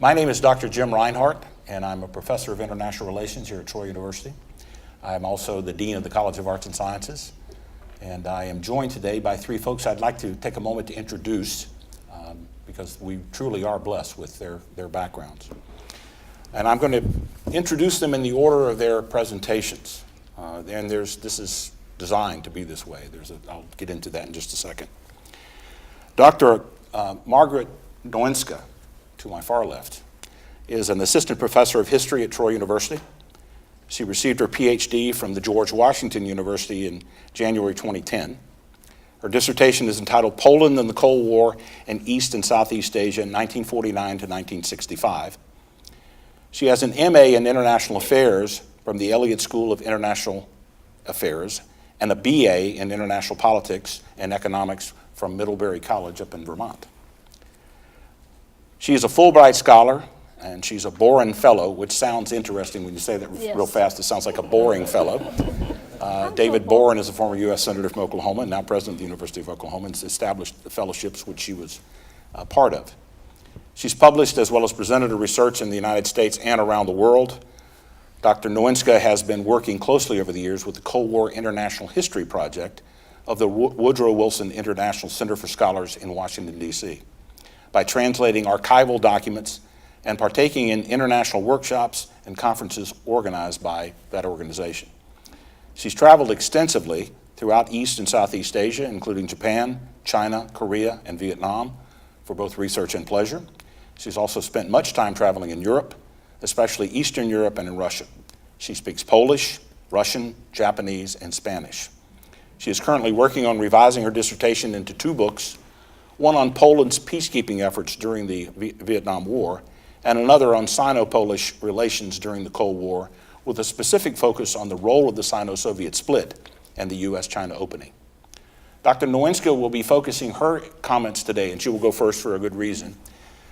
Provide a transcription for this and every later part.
My name is Dr. Jim Rinehart, and I'm a professor of international relations here at Troy University. I'm also the dean of the College of Arts and Sciences, and I am joined today by three folks I'd like to take a moment to introduce because we truly are blessed with their backgrounds. And I'm going to introduce them in the order of their presentations. And this is designed to be this way. I'll get into that in just a second. Dr. Margaret Nowinska, to my far left, is an assistant professor of history at Troy University. She received her PhD from the George Washington University in January 2010. Her dissertation is entitled Poland and the Cold War in East and Southeast Asia, 1949 to 1965. She has an MA in International Affairs from the Elliott School of International Affairs and a BA in International Politics and Economics from Middlebury College up in Vermont. She is a Fulbright scholar, and she's a Boren Fellow, which sounds interesting when you say that real fast. It sounds like a boring fellow. David Boren is a former U.S. Senator from Oklahoma and now president of the University of Oklahoma, and has established the fellowships which she was part of. She's published as well as presented her research in the United States and around the world. Dr. Nowinska has been working closely over the years with the Cold War International History Project of the Woodrow Wilson International Center for Scholars in Washington, D.C. by translating archival documents and partaking in international workshops and conferences organized by that organization. She's traveled extensively throughout East and Southeast Asia, including Japan, China, Korea, and Vietnam, for both research and pleasure. She's also spent much time traveling in Europe, especially Eastern Europe and in Russia. She speaks Polish, Russian, Japanese, and Spanish. She is currently working on revising her dissertation into two books, one on Poland's peacekeeping efforts during the Vietnam War, and another on Sino-Polish relations during the Cold War, with a specific focus on the role of the Sino-Soviet split and the U.S.-China opening. Dr. Nowinska will be focusing her comments today, and she will go first for a good reason.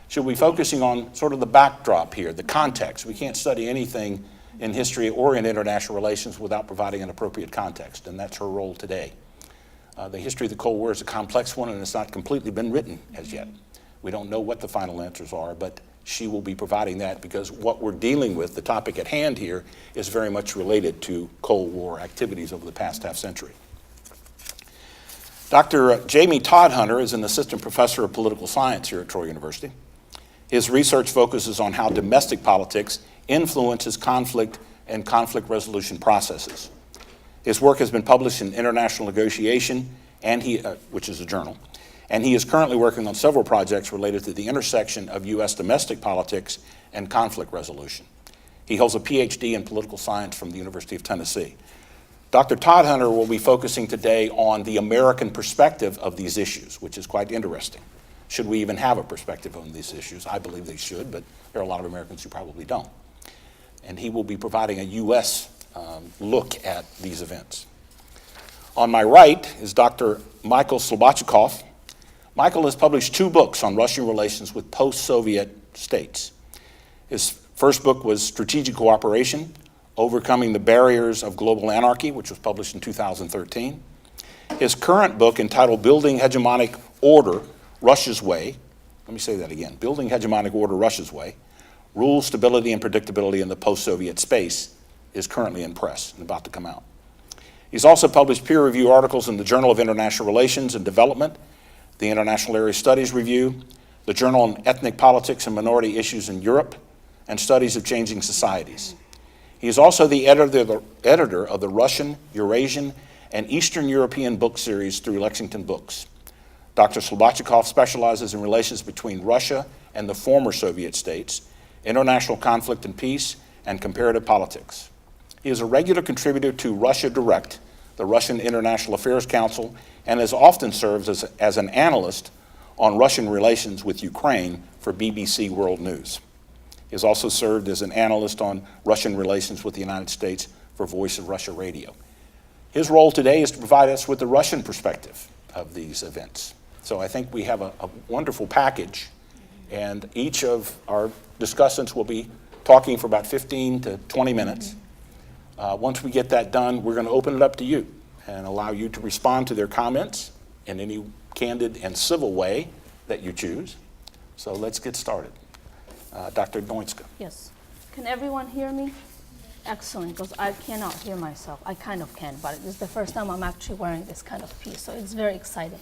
She'll be focusing on sort of the backdrop here, the context. We can't study anything in history or in international relations without providing an appropriate context, and that's her role today. The history of the Cold War is a complex one, and it's not completely been written as yet. We don't know what the final answers are, but she will be providing that because what we're dealing with, the topic at hand here, is very much related to Cold War activities over the past half century. Dr. Jamie Todhunter is an assistant professor of political science here at Troy University. His research focuses on how domestic politics influences conflict and conflict resolution processes. His work has been published in International Negotiation, which is a journal, and he is currently working on several projects related to the intersection of U.S. domestic politics and conflict resolution. He holds a PhD in political science from the University of Tennessee. Dr. Todhunter will be focusing today on the American perspective of these issues, which is quite interesting. Should we even have a perspective on these issues? I believe they should, but there are a lot of Americans who probably don't. And he will be providing a U.S. Look at these events. On my right is Dr. Michael Slobodchikov. Michael has published two books on Russian relations with post-Soviet states. His first book was Strategic Cooperation, Overcoming the Barriers of Global Anarchy, which was published in 2013. His current book, entitled Building Hegemonic Order, Russia's Way, let me say that again, Building Hegemonic Order, Russia's Way, Rules, Stability, and Predictability in the Post-Soviet Space, is currently in press and about to come out. He's also published peer-reviewed articles in the Journal of International Relations and Development, the International Area Studies Review, the Journal on Ethnic Politics and Minority Issues in Europe, and Studies of Changing Societies. He is also the editor of the Russian, Eurasian, and Eastern European book series through Lexington Books. Dr. Slobodchikov specializes in relations between Russia and the former Soviet states, international conflict and peace, and comparative politics. He is a regular contributor to Russia Direct, the Russian International Affairs Council, and has often served as an analyst on Russian relations with Ukraine for BBC World News. He has also served as an analyst on Russian relations with the United States for Voice of Russia Radio. His role today is to provide us with the Russian perspective of these events. So I think we have a wonderful package, and each of our discussants will be talking for about 15 to 20 minutes. Once we get that done, we're going to open it up to you and allow you to respond to their comments in any candid and civil way that you choose. So let's get started. Dr. Doinska. Yes. Can everyone hear me? Excellent, because I cannot hear myself. I kind of can, but it's the first time I'm actually wearing this kind of piece, so it's very exciting.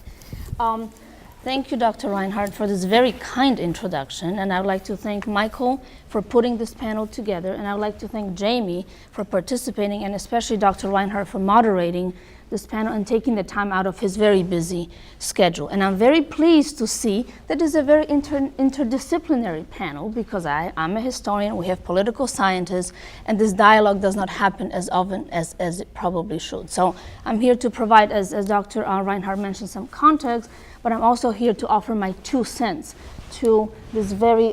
Thank you, Dr. Rinehart, for this very kind introduction, and I would like to thank Michael for putting this panel together, and I would like to thank Jamie for participating, and especially Dr. Rinehart for moderating this panel and taking the time out of his very busy schedule. And I'm very pleased to see that it's a very interdisciplinary panel, because I'm a historian, we have political scientists, and this dialogue does not happen as often as it probably should. So I'm here to provide, as Dr. Rinehart mentioned, some context, but I'm also here to offer my 2 cents to this very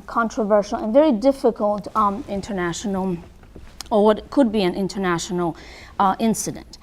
controversial and very difficult international, or what could be an international incident.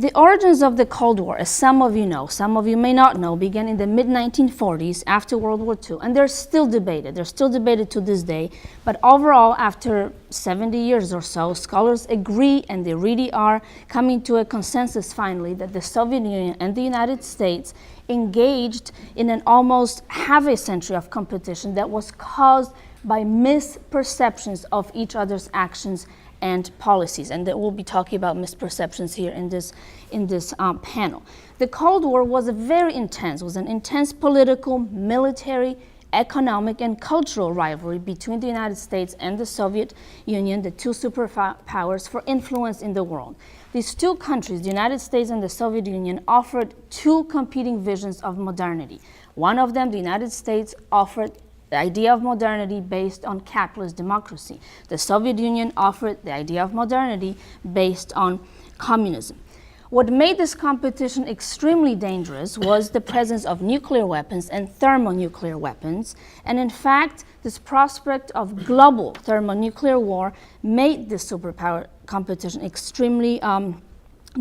The origins of the Cold War, as some of you know, some of you may not know, began in the mid-1940s after World War II, and they're still debated. They're still debated to this day, but overall, after 70 years or so, scholars agree, and they really are coming to a consensus finally, that the Soviet Union and the United States engaged in an almost half a century of competition that was caused by misperceptions of each other's actions and policies, and that we'll be talking about misperceptions here in this panel. The Cold War was an intense political, military, economic, and cultural rivalry between the United States and the Soviet Union, the two superpowers, for influence in the world. These two countries, the United States and the Soviet Union, offered two competing visions of modernity. One of them, the United States, offered the idea of modernity based on capitalist democracy. The Soviet Union offered the idea of modernity based on communism. What made this competition extremely dangerous was the presence of nuclear weapons and thermonuclear weapons. And in fact, this prospect of global thermonuclear war made this superpower competition extremely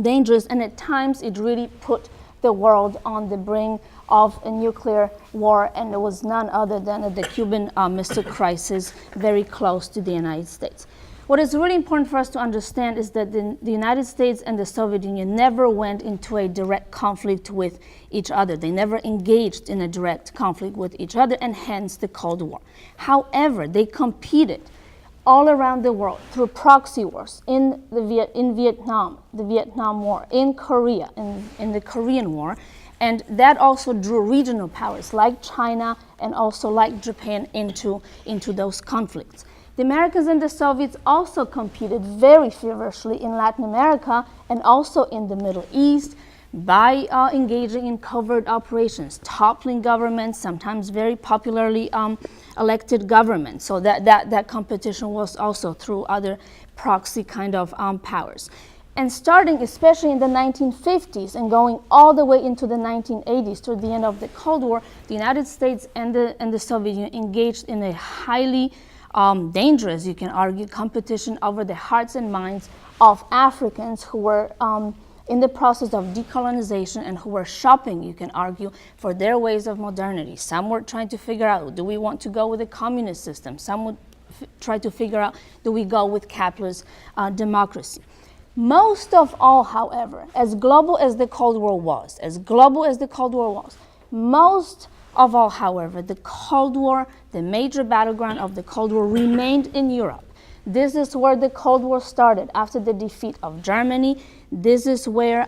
dangerous, and at times it really put the world on the brink of a nuclear war, and it was none other than the Cuban Missile Crisis, very close to the United States. What is really important for us to understand is that the United States and the Soviet Union never went into a direct conflict with each other. They never engaged in a direct conflict with each other, and hence the Cold War. However, they competed all around the world through proxy wars in Vietnam, the Vietnam War, in Korea, in the Korean War, and that also drew regional powers like China and also like Japan into those conflicts. The Americans and the Soviets also competed very feverishly in Latin America and also in the Middle East by engaging in covert operations, toppling governments, sometimes very popularly elected governments. So that competition was also through other proxy kind of powers. And starting especially in the 1950s and going all the way into the 1980s, toward the end of the Cold War, the United States and the Soviet Union engaged in a highly dangerous, you can argue, competition over the hearts and minds of Africans who were in the process of decolonization and who were shopping, you can argue, for their ways of modernity. Some were trying to figure out, do we want to go with a communist system? Some would try to figure out, do we go with capitalist democracy? Most of all, however, as global as the Cold War was, most of all, however, the Cold War, the major battleground of the Cold War, remained in Europe. This is where the Cold War started after the defeat of Germany. This is where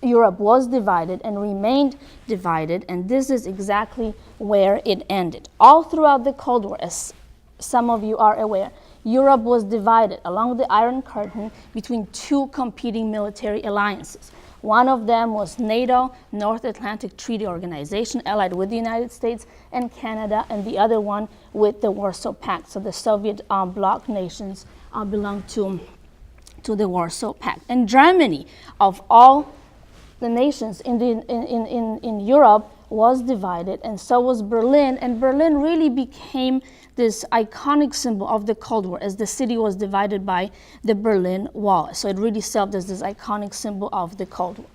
Europe was divided and remained divided, and this is exactly where it ended. All throughout the Cold War, as some of you are aware, Europe was divided along the Iron Curtain between two competing military alliances. One of them was NATO, North Atlantic Treaty Organization, allied with the United States and Canada, and the other one with the Warsaw Pact. So the Soviet bloc nations belonged to the Warsaw Pact. And Germany, of all the nations in Europe, was divided, and so was Berlin. And Berlin really became this iconic symbol of the Cold War, as the city was divided by the Berlin Wall. So it really served as this iconic symbol of the Cold War.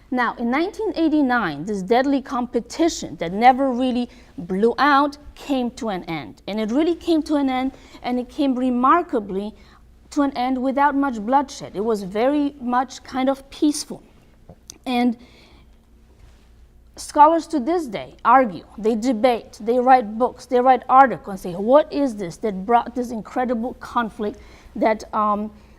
Now, in 1989, this deadly competition that never really blew out came to an end. And it really came to an end, and it came remarkably to an end without much bloodshed. It was very much kind of peaceful. And scholars to this day argue, they debate, they write books, they write articles and say, what is this that brought this incredible conflict that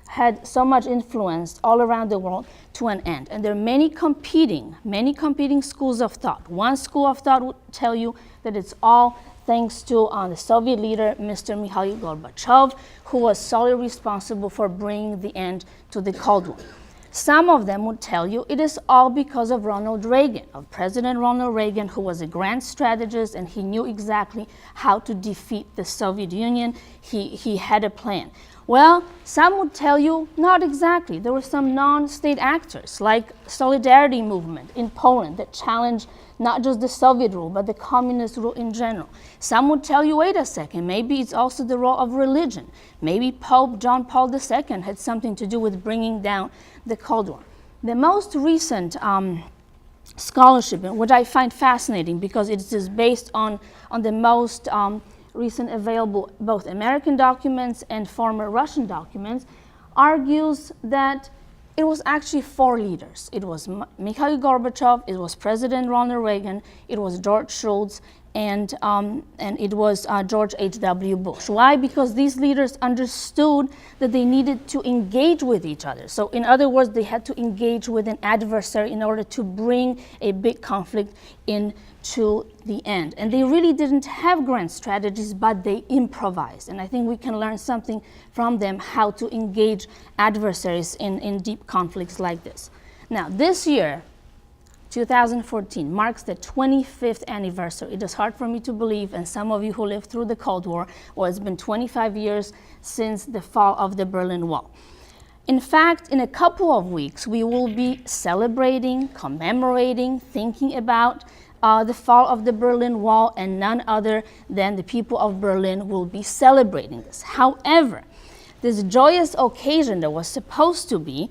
had so much influence all around the world to an end? And there are many competing schools of thought. One school of thought would tell you that it's all thanks to the Soviet leader, Mr. Mikhail Gorbachev, who was solely responsible for bringing the end to the Cold War. Some of them would tell you it is all because of Ronald Reagan, of President Ronald Reagan, who was a grand strategist and he knew exactly how to defeat the Soviet Union. He had a plan. Well, some would tell you not exactly. There were some non-state actors like Solidarity movement in Poland that challenged not just the Soviet rule, but the communist rule in general. Some would tell you, wait a second, maybe it's also the role of religion. Maybe Pope John Paul II had something to do with bringing down the Cold War. The most recent scholarship, which I find fascinating because it is based on the most recent available both American documents and former Russian documents, argues that it was actually 4 leaders. It was Mikhail Gorbachev, it was President Ronald Reagan, it was George Shultz, and it was George H.W. Bush. Why? Because these leaders understood that they needed to engage with each other. So in other words, they had to engage with an adversary in order to bring a big conflict into the end. And they really didn't have grand strategies, but they improvised. And I think we can learn something from them how to engage adversaries in deep conflicts like this. Now, this year, 2014 marks the 25th anniversary. It is hard for me to believe, and some of you who lived through the Cold War, well, it's been 25 years since the fall of the Berlin Wall. In fact, in a couple of weeks, we will be celebrating, commemorating, thinking about the fall of the Berlin Wall, and none other than the people of Berlin will be celebrating this. However, this joyous occasion that was supposed to be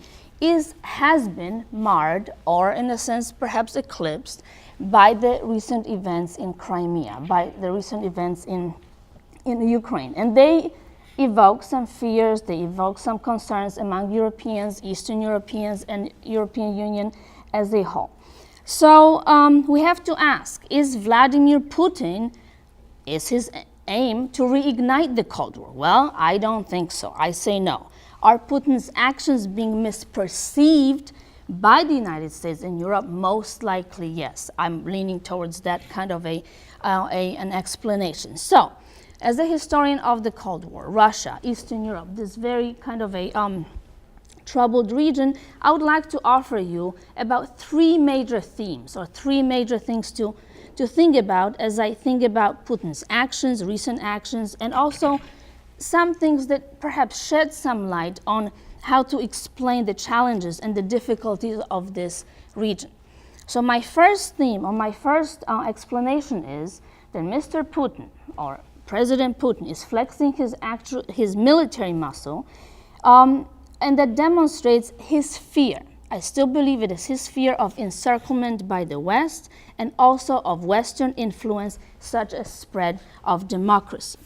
has been marred, or in a sense perhaps eclipsed, by the recent events in Crimea, by the recent events in Ukraine. And they evoke some fears, they evoke some concerns among Europeans, Eastern Europeans, and European Union as a whole. So we have to ask, is Vladimir Putin, is his aim to reignite the Cold War? Well, I don't think so. I say no. Are Putin's actions being misperceived by the United States and Europe? Most likely, yes. I'm leaning towards that kind of an explanation. So, as a historian of the Cold War, Russia, Eastern Europe, this very kind of a troubled region, I would like to offer you about 3 major themes, or 3 major things to think about as I think about Putin's actions, recent actions, and also some things that perhaps shed some light on how to explain the challenges and the difficulties of this region. So my first theme, or my first explanation is that Mr. Putin, or President Putin, is flexing his military muscle, and that demonstrates his fear. I still believe it is his fear of encirclement by the West, and also of Western influence, such as spread of democracy.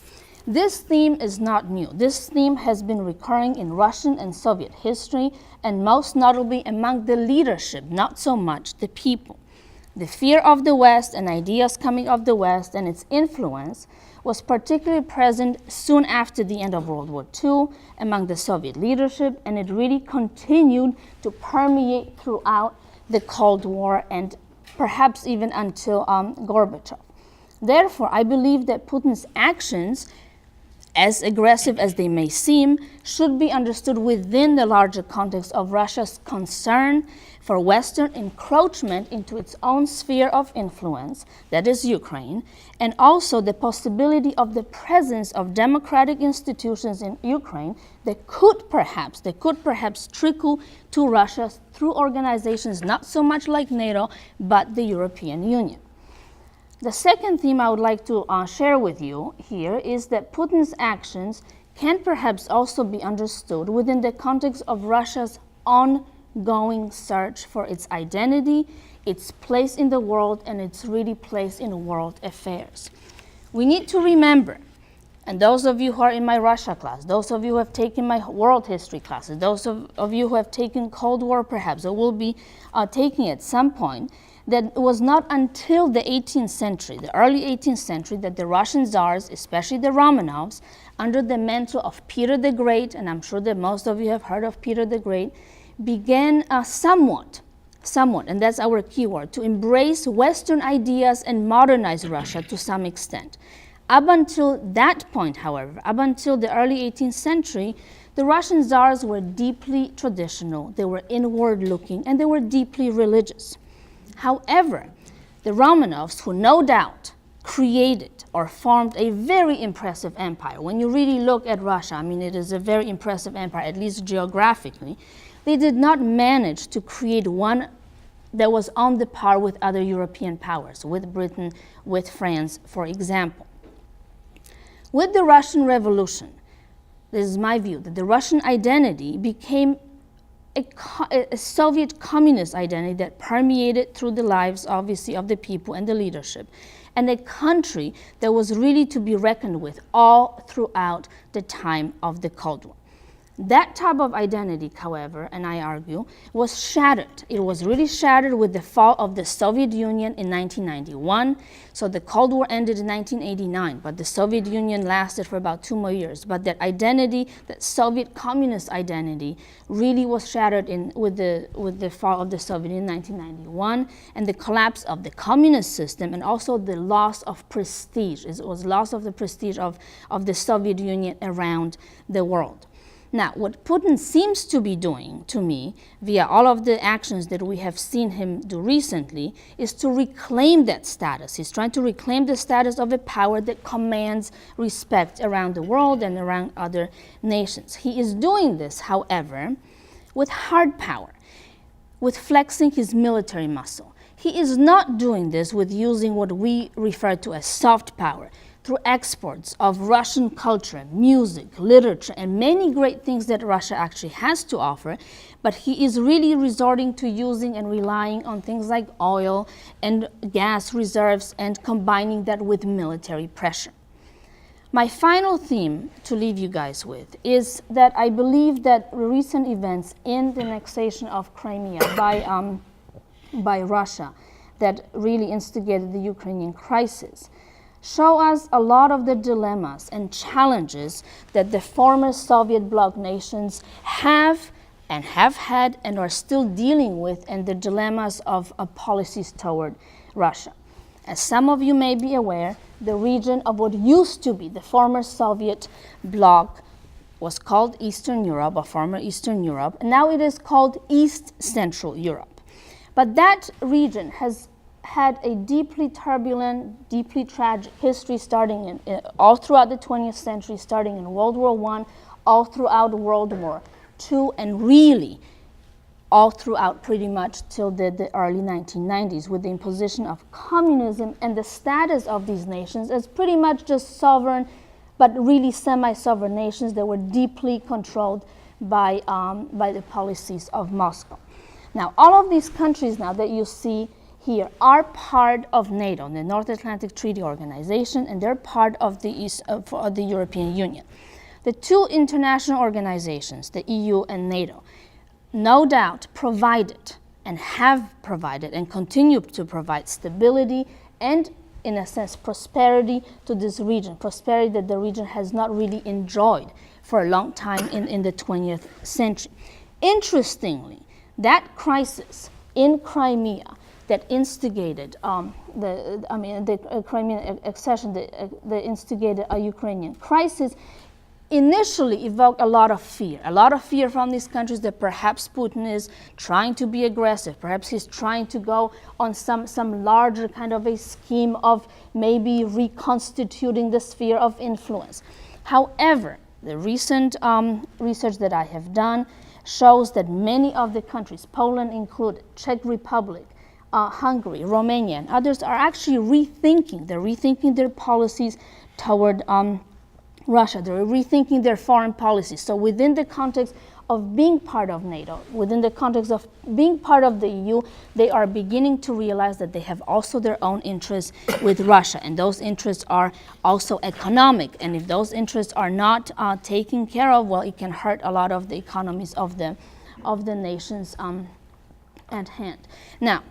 This theme is not new. This theme has been recurring in Russian and Soviet history, and most notably among the leadership, not so much the people. The fear of the West and ideas coming of the West and its influence was particularly present soon after the end of World War II among the Soviet leadership, and it really continued to permeate throughout the Cold War and perhaps even until Gorbachev. Therefore, I believe that Putin's actions, as aggressive as they may seem, should be understood within the larger context of Russia's concern for Western encroachment into its own sphere of influence, that is Ukraine, and also the possibility of the presence of democratic institutions in Ukraine that could perhaps trickle to Russia through organizations not so much like NATO, but the European Union. The second theme I would like to share with you here is that Putin's actions can perhaps also be understood within the context of Russia's ongoing search for its identity, its place in the world, and its really place in world affairs. We need to remember, and those of you who are in my Russia class, those of you who have taken my world history classes, those of you who have taken Cold War perhaps, or will be taking at some point, that it was not until the 18th century, the early 18th century, that the Russian Tsars, especially the Romanovs, under the mantle of Peter the Great, and I'm sure that most of you have heard of Peter the Great, began somewhat, and that's our keyword, to embrace Western ideas and modernize Russia to some extent. Up until that point, however, up until the early 18th century, the Russian Tsars were deeply traditional, they were inward-looking, and they were deeply religious. However, the Romanovs, who no doubt created or formed a very impressive empire. When you really look at Russia, I mean, it is a very impressive empire, at least geographically. They did not manage to create one that was on the par with other European powers, with Britain, with France, for example. With the Russian Revolution, this is my view, that the Russian identity became a Soviet communist identity that permeated through the lives, obviously, of the people and the leadership, and a country that was really to be reckoned with all throughout the time of the Cold War. That type of identity, however, and I argue, was shattered. It was really shattered with the fall of the Soviet Union in 1991. So the Cold War ended in 1989, but the Soviet Union lasted for about 2 more years. But that identity, that Soviet communist identity, really was shattered with the fall of the Soviet Union in 1991, and the collapse of the communist system, and also the loss of prestige. It was loss of the prestige of the Soviet Union around the world. Now, what Putin seems to be doing, to me, via all of the actions that we have seen him do recently, is to reclaim that status. He's trying to reclaim the status of a power that commands respect around the world and around other nations. He is doing this, however, with hard power, with flexing his military muscle. He is not doing this with using what we refer to as soft power, through exports of Russian culture, music, literature, and many great things that Russia actually has to offer, but he is really resorting to using and relying on things like oil and gas reserves and combining that with military pressure. My final theme to leave you guys with is that I believe that recent events in the annexation of Crimea by Russia that really instigated the Ukrainian crisis show us a lot of the dilemmas and challenges that the former Soviet bloc nations have had and are still dealing with, and the dilemmas of policies toward Russia. As some of you may be aware, the region of what used to be the former Soviet bloc was called Eastern Europe, or former Eastern Europe, and now it is called East Central Europe. But that region has had a deeply turbulent, deeply tragic history starting all throughout the 20th century, starting in World War I, all throughout World War II, and really all throughout pretty much till the early 1990s, with the imposition of communism and the status of these nations as pretty much just sovereign, but really semi-sovereign nations that were deeply controlled by the policies of Moscow. Now, all of these countries now that you see here are part of NATO, the North Atlantic Treaty Organization, and they're part of the European Union. The two international organizations, the EU and NATO, no doubt provided and have provided and continue to provide stability and, in a sense, prosperity to this region, prosperity that the region has not really enjoyed for a long time in the 20th century. Interestingly, that crisis in Crimea that instigated the Crimean accession, that instigated a Ukrainian crisis, initially evoked a lot of fear from these countries that perhaps Putin is trying to be aggressive, perhaps he's trying to go on some larger kind of a scheme of maybe reconstituting the sphere of influence. However, the recent research that I have done shows that many of the countries, Poland included, Czech Republic, Hungary, Romania, and others are actually rethinking their policies toward Russia. They're rethinking their foreign policies. So within the context of being part of NATO, within the context of being part of the EU, they are beginning to realize that they have also their own interests with Russia, and those interests are also economic. And if those interests are not taken care of, well, it can hurt a lot of the economies of the nations at hand. Now,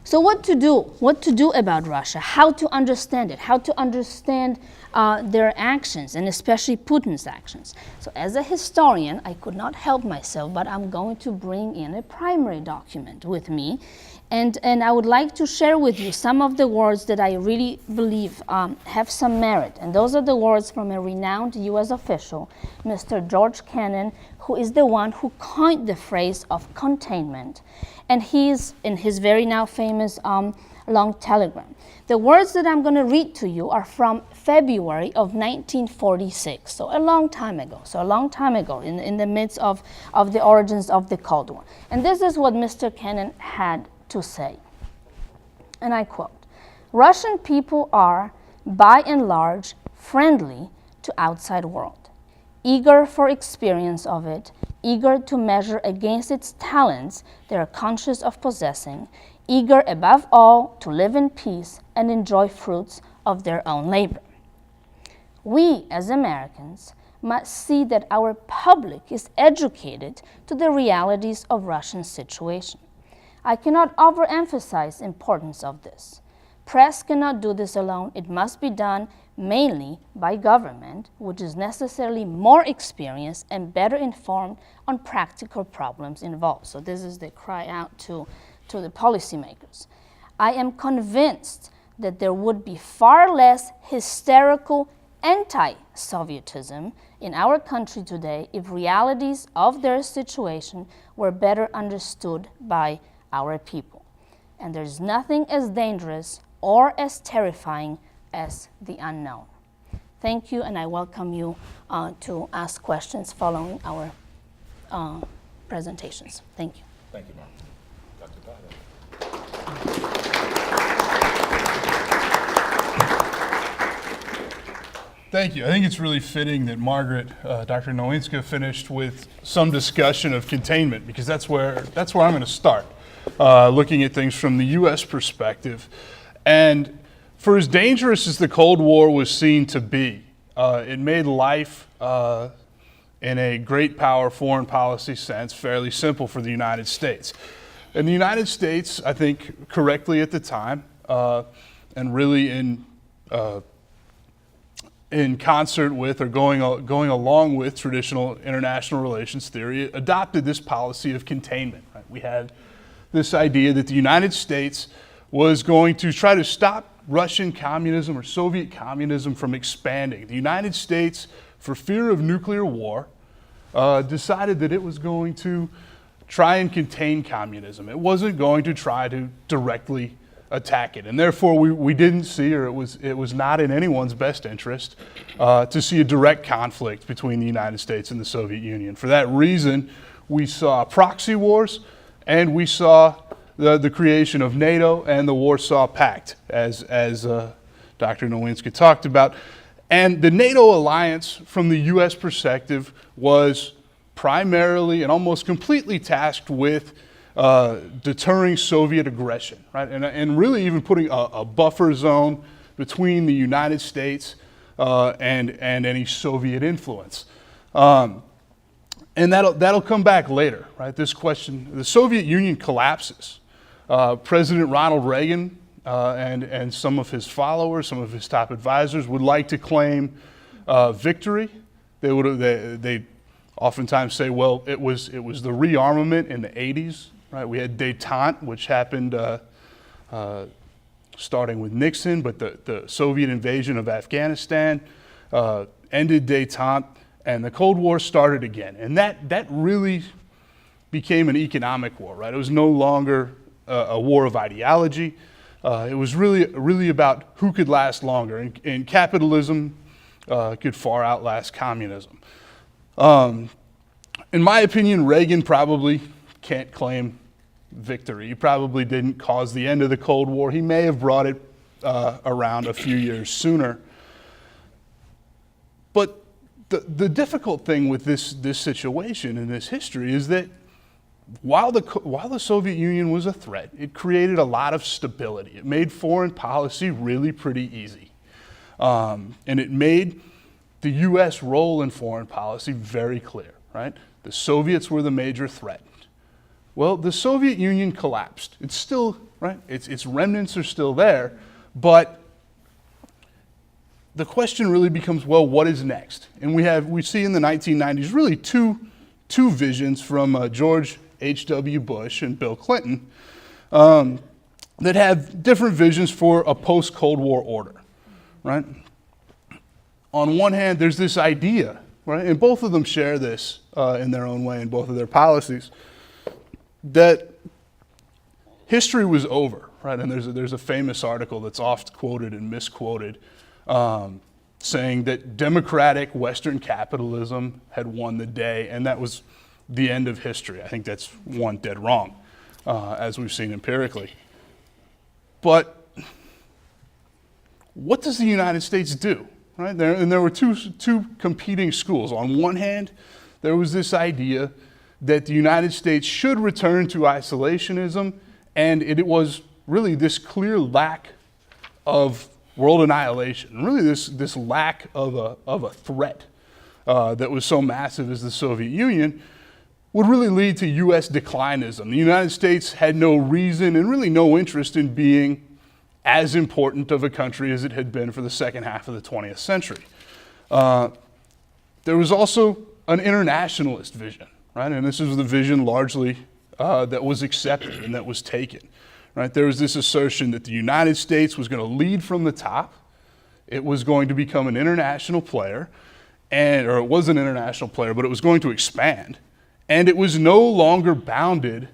So what to do? What to do about Russia? How to understand it? How to understand their actions, and especially Putin's actions? So as a historian, I could not help myself, but I'm going to bring in a primary document with me. And I would like to share with you some of the words that I really believe have some merit. And those are the words from a renowned U.S. official, Mr. George Kennan, who is the one who coined the phrase of containment. And he's in his very now famous long telegram. The words that I'm going to read to you are from February of 1946, so a long time ago, in the midst of the origins of the Cold War. And this is what Mr. Kennan had to say, and I quote, "Russian people are, by and large, friendly to outside world, eager for experience of it, eager to measure against its talents they are conscious of possessing, eager above all to live in peace and enjoy fruits of their own labor. We, as Americans, must see that our public is educated to the realities of Russian situation. I cannot overemphasize the importance of this. Press cannot do this alone. It must be done mainly by government, which is necessarily more experienced and better informed on practical problems involved." So this is the cry out to the policymakers. "I am convinced that there would be far less hysterical anti-Sovietism in our country today if realities of their situation were better understood by our people. And there's nothing as dangerous or as terrifying as the unknown." Thank you, and I welcome you to ask questions following our presentations. Thank you. Thank you, Mark. Dr. Dada. Thank you. I think it's really fitting that Margaret, Dr. Nowinska, finished with some discussion of containment, because that's where I'm going to start, looking at things from the U.S. perspective. And for as dangerous as the Cold War was seen to be, it made life in a great power foreign policy sense fairly simple for the United States. And the United States, I think correctly at the time, and really in concert with or going along with traditional international relations theory, adopted this policy of containment. Right? We had this idea that the United States was going to try to stop Russian communism or Soviet communism from expanding. The United States, for fear of nuclear war, decided that it was going to try and contain communism. It wasn't going to try to directly attack it. And therefore we didn't see, or it was not in anyone's best interest to see a direct conflict between the United States and the Soviet Union. For that reason, we saw proxy wars, and we saw the creation of NATO and the Warsaw Pact, as Dr. Nowinska talked about. And the NATO alliance, from the U.S. perspective, was primarily and almost completely tasked with deterring Soviet aggression, right? And really even putting a buffer zone between the United States and any Soviet influence. And that'll come back later, right? This question, the Soviet Union collapses. President Ronald Reagan and some of his followers, some of his top advisors would like to claim victory. They oftentimes say, well, it was the rearmament in the 80s, right? We had détente, which happened starting with Nixon, but the Soviet invasion of Afghanistan ended détente, and the Cold War started again. And that really became an economic war, right? It was no longer a war of ideology. It was really about who could last longer, and capitalism could far outlast communism. In my opinion, Reagan probably can't claim victory. He probably didn't cause the end of the Cold War. He may have brought it around a few years sooner. But the difficult thing with this situation and this history is that while the Soviet Union was a threat, it created a lot of stability. It made foreign policy really pretty easy. And it made the U.S. role in foreign policy very clear, right? The Soviets were the major threat. Well, the Soviet Union collapsed. It's still right? Its remnants are still there, but the question really becomes, well, what is next? And we see in the 1990s really two visions from George H.W. Bush and Bill Clinton that have different visions for a post-Cold War order, right? On one hand, there's this idea, right, and both of them share this in their own way in both of their policies, that history was over, right? And there's a famous article that's oft quoted and misquoted saying that democratic Western capitalism had won the day, and that was the end of history. I think that's one dead wrong, as we've seen empirically. But what does the United States do? Right? There were two competing schools. On one hand, there was this idea that the United States should return to isolationism, and it was really this clear lack of world annihilation, really this lack of a threat that was so massive as the Soviet Union would really lead to U.S. declinism. The United States had no reason and really no interest in being as important of a country as it had been for the second half of the 20th century. There was also an internationalist vision, right? And this was the vision largely that was accepted and that was taken, right? There was this assertion that the United States was going to lead from the top. It was going to become an international player, or it was an international player, but it was going to expand. And it was no longer bounded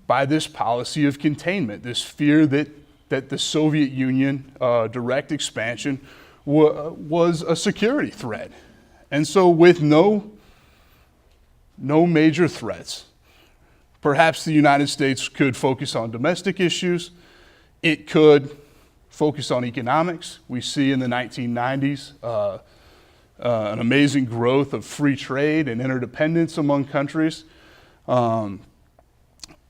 by this policy of containment, this fear that the Soviet Union direct expansion was a security threat. And so with no major threats, perhaps the United States could focus on domestic issues. It could focus on economics. We see in the 1990s an amazing growth of free trade and interdependence among countries, in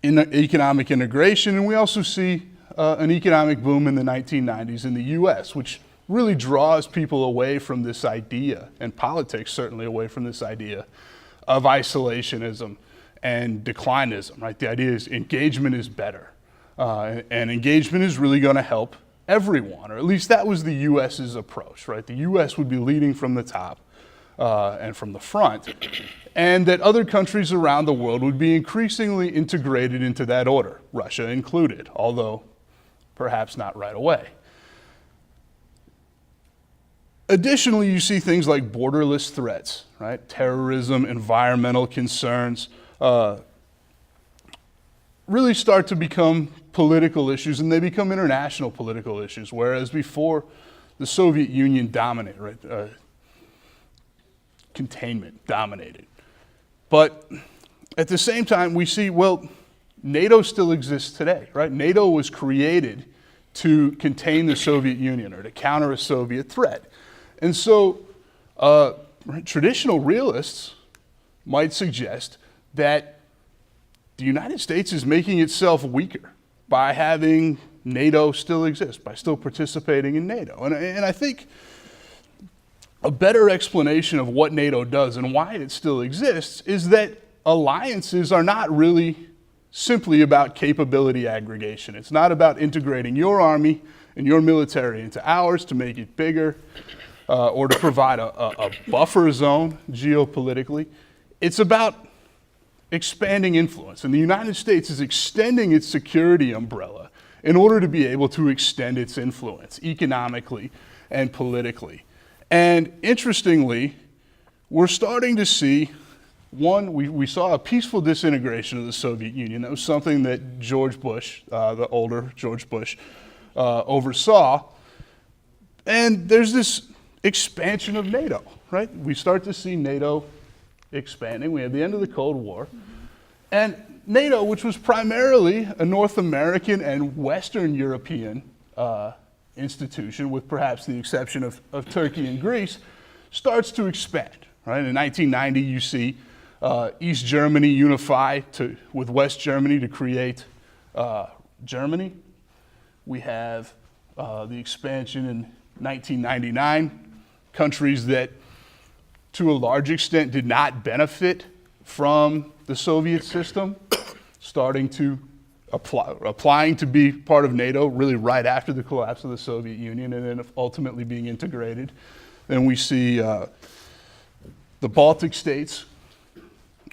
economic integration, and we also see an economic boom in the 1990s in the U.S., which really draws people away from this idea, and politics certainly away from this idea, of isolationism and declinism, right? The idea is engagement is better, and engagement is really going to help everyone, or at least that was the U.S.'s approach, right? The U.S. would be leading from the top and from the front, and that other countries around the world would be increasingly integrated into that order, Russia included, although perhaps not right away. Additionally, you see things like borderless threats, right? Terrorism, environmental concerns, really start to become political issues, and they become international political issues, whereas before the Soviet Union dominated, right? Containment dominated. But at the same time, we see, well, NATO still exists today, right? NATO was created to contain the Soviet Union or to counter a Soviet threat. And so traditional realists might suggest that the United States is making itself weaker by having NATO still exist, by still participating in NATO. And I think a better explanation of what NATO does and why it still exists is that alliances are not really simply about capability aggregation. It's not about integrating your army and your military into ours to make it bigger or to provide a buffer zone geopolitically. It's about expanding influence. And the United States is extending its security umbrella in order to be able to extend its influence economically and politically. And interestingly, we're starting to see, we saw a peaceful disintegration of the Soviet Union. That was something that George Bush, the older George Bush, oversaw. And there's this expansion of NATO, right? We start to see NATO expanding. We have the end of the Cold War. And NATO, which was primarily a North American and Western European institution, with perhaps the exception of Turkey and Greece, starts to expand, right? In 1990, you see East Germany unify with West Germany to create Germany. We have the expansion in 1999, countries that to a large extent did not benefit from the Soviet system, starting to applying to be part of NATO really right after the collapse of the Soviet Union and then ultimately being integrated. Then we see the Baltic states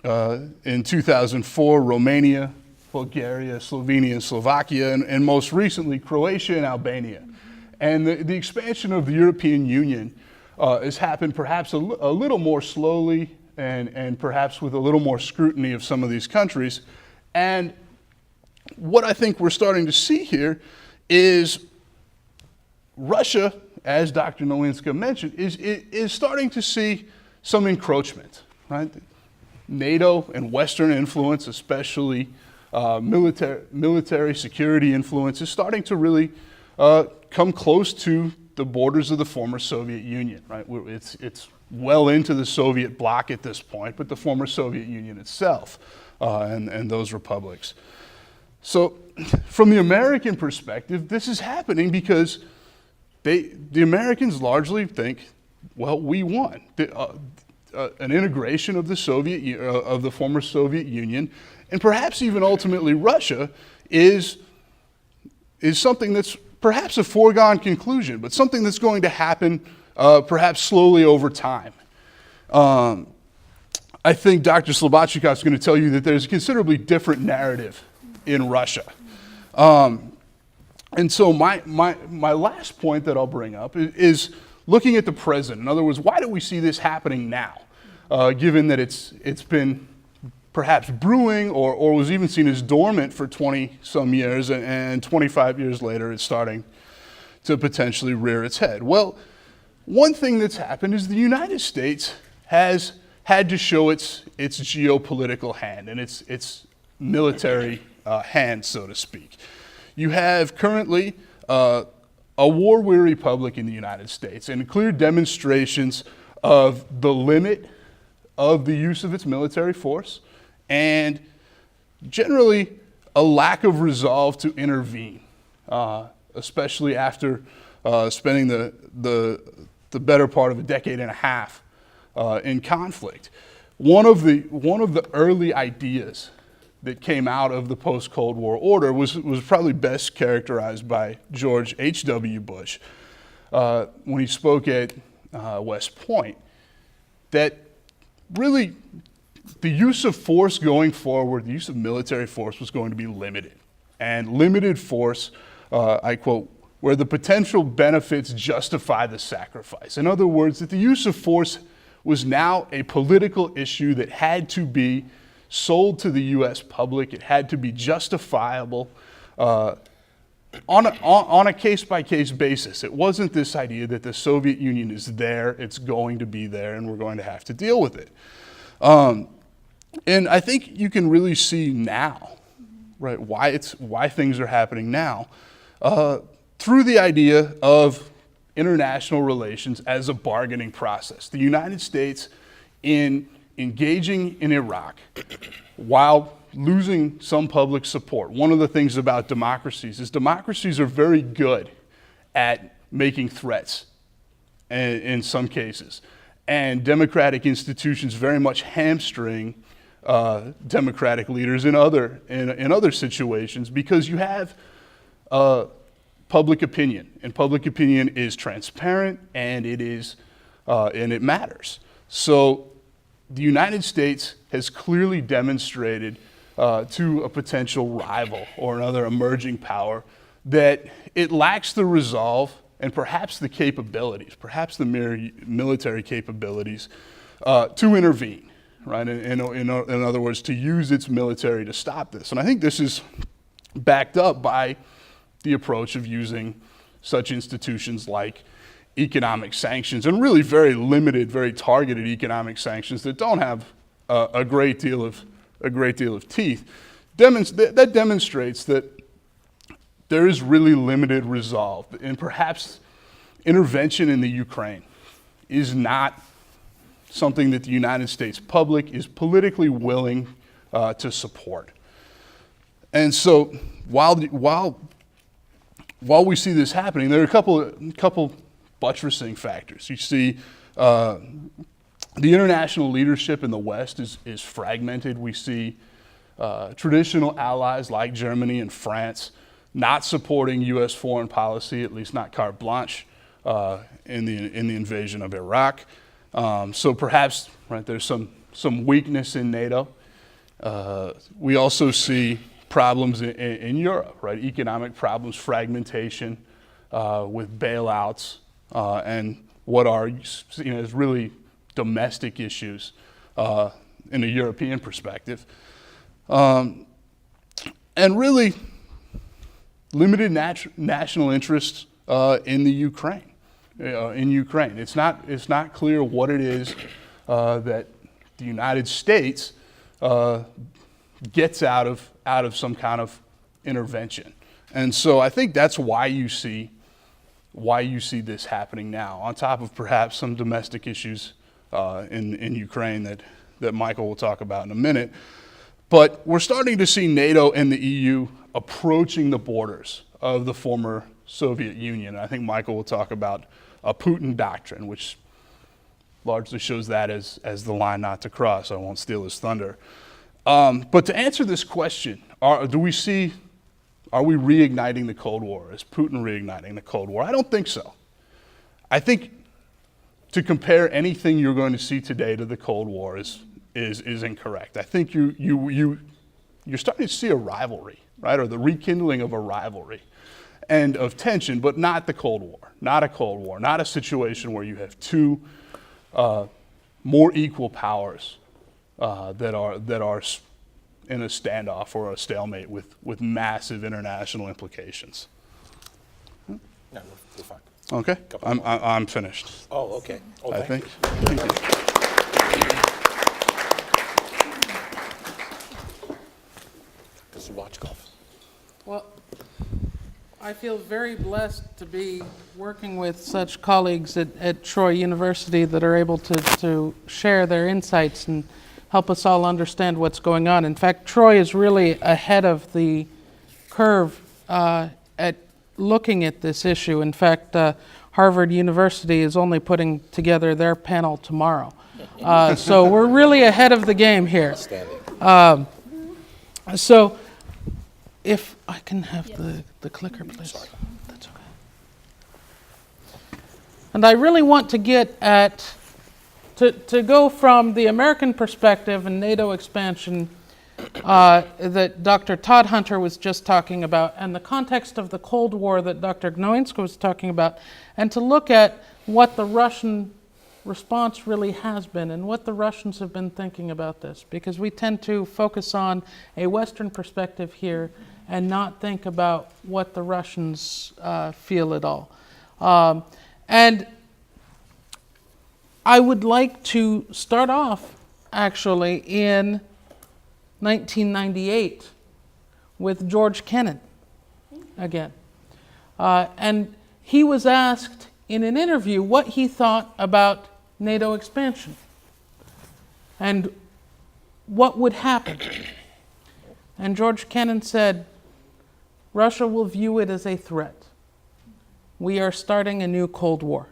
in 2004, Romania, Bulgaria, Slovenia, and Slovakia, and most recently Croatia and Albania. And the expansion of the European Union has happened perhaps a little more slowly and perhaps with a little more scrutiny of some of these countries. And what I think we're starting to see here is Russia, as Dr. Nowinska mentioned, is starting to see some encroachment, right? NATO and Western influence, especially military security influence, is starting to really come close to the borders of the former Soviet Union, right? It's well into the Soviet bloc at this point, but the former Soviet Union itself and those republics. So from the American perspective, this is happening because the Americans largely think, well, we won. An integration of the former Soviet Union, and perhaps even ultimately Russia, is something that's perhaps a foregone conclusion, but something that's going to happen perhaps slowly over time. I think Dr. Slobodchikov is going to tell you that there's a considerably different narrative in Russia. And so my last point that I'll bring up is looking at the present. In other words, why do we see this happening now, given that it's been perhaps brewing or was even seen as dormant for 20-some years, and 25 years later it's starting to potentially rear its head? Well, one thing that's happened is the United States has had to show its geopolitical hand and its military hand, so to speak. You have currently a war-weary public in the United States and clear demonstrations of the limit of the use of its military force and generally a lack of resolve to intervene, especially after spending the better part of a decade and a half in conflict. One of the early ideas that came out of the post-Cold War order was probably best characterized by George H.W. Bush when he spoke at West Point, that really the use of force going forward, the use of military force was going to be limited. And limited force, I quote, where the potential benefits justify the sacrifice. In other words, that the use of force was now a political issue that had to be sold to the U.S. public. It had to be justifiable on a case-by-case basis. It wasn't this idea that the Soviet Union is there, it's going to be there, and we're going to have to deal with it. And I think you can really see now, right, why things are happening now through the idea of international relations as a bargaining process. The United States, in engaging in Iraq while losing some public support. One of the things about democracies is democracies are very good at making threats in some cases. And democratic institutions very much hamstring democratic leaders in other situations, because you have public opinion, and public opinion is transparent and it matters. So the United States has clearly demonstrated to a potential rival or another emerging power that it lacks the resolve and perhaps the capabilities, perhaps the military capabilities to intervene, right? In other words, to use its military to stop this. And I think this is backed up by the approach of using such institutions like economic sanctions, and really very limited, very targeted economic sanctions that don't have a great deal of teeth. That demonstrates that there is really limited resolve, and perhaps intervention in the Ukraine is not something that the United States public is politically willing to support. And so while we see this happening, there are a couple buttressing factors. You see the international leadership in the West is fragmented. We see traditional allies like Germany and France not supporting U.S. foreign policy, at least not carte blanche, in the invasion of Iraq. So perhaps, right, there's some weakness in NATO. We also see problems in Europe, right? Economic problems, fragmentation with bailouts, and what are seen as really domestic issues in a European perspective. And really limited national interests in the Ukraine. It's not clear what it is that the United States gets out of some kind of intervention. And so I think that's why you see this happening now, on top of perhaps some domestic issues in Ukraine that Michael will talk about in a minute. But we're starting to see NATO and the EU approaching the borders of the former Soviet Union. And I think Michael will talk about a Putin doctrine, which largely shows that as the line not to cross. I won't steal his thunder. But to answer this question, are we reigniting the Cold War? Is Putin reigniting the Cold War? I don't think so. I think to compare anything you're going to see today to the Cold War is incorrect. I think you're starting to see a rivalry, right, or the rekindling of a rivalry and of tension, but not the Cold War, not a Cold War, not a situation where you have two more equal powers that are in a standoff or a stalemate with massive international implications. No, we're fine. Okay, I'm finished. Oh, okay. Oh, I thank think. you. Does he watch golf? Well, I feel very blessed to be working with such colleagues at Troy University that are able to share their insights and help us all understand what's going on. In fact, Troy is really ahead of the curve at looking at this issue. In fact, Harvard University is only putting together their panel tomorrow. So we're really ahead of the game here. So if I can have the clicker, please. Sorry. That's okay. And I really want to get at, to go from the American perspective and NATO expansion that Dr. Todd Hunter was just talking about, and the context of the Cold War that Dr. Gnowinska was talking about, and to look at what the Russian response really has been and what the Russians have been thinking about this, because we tend to focus on a Western perspective here and not think about what the Russians feel at all. And I would like to start off actually in 1998 with George Kennan again. And he was asked in an interview what he thought about NATO expansion and what would happen. And George Kennan said, Russia will view it as a threat. We are starting a new Cold War.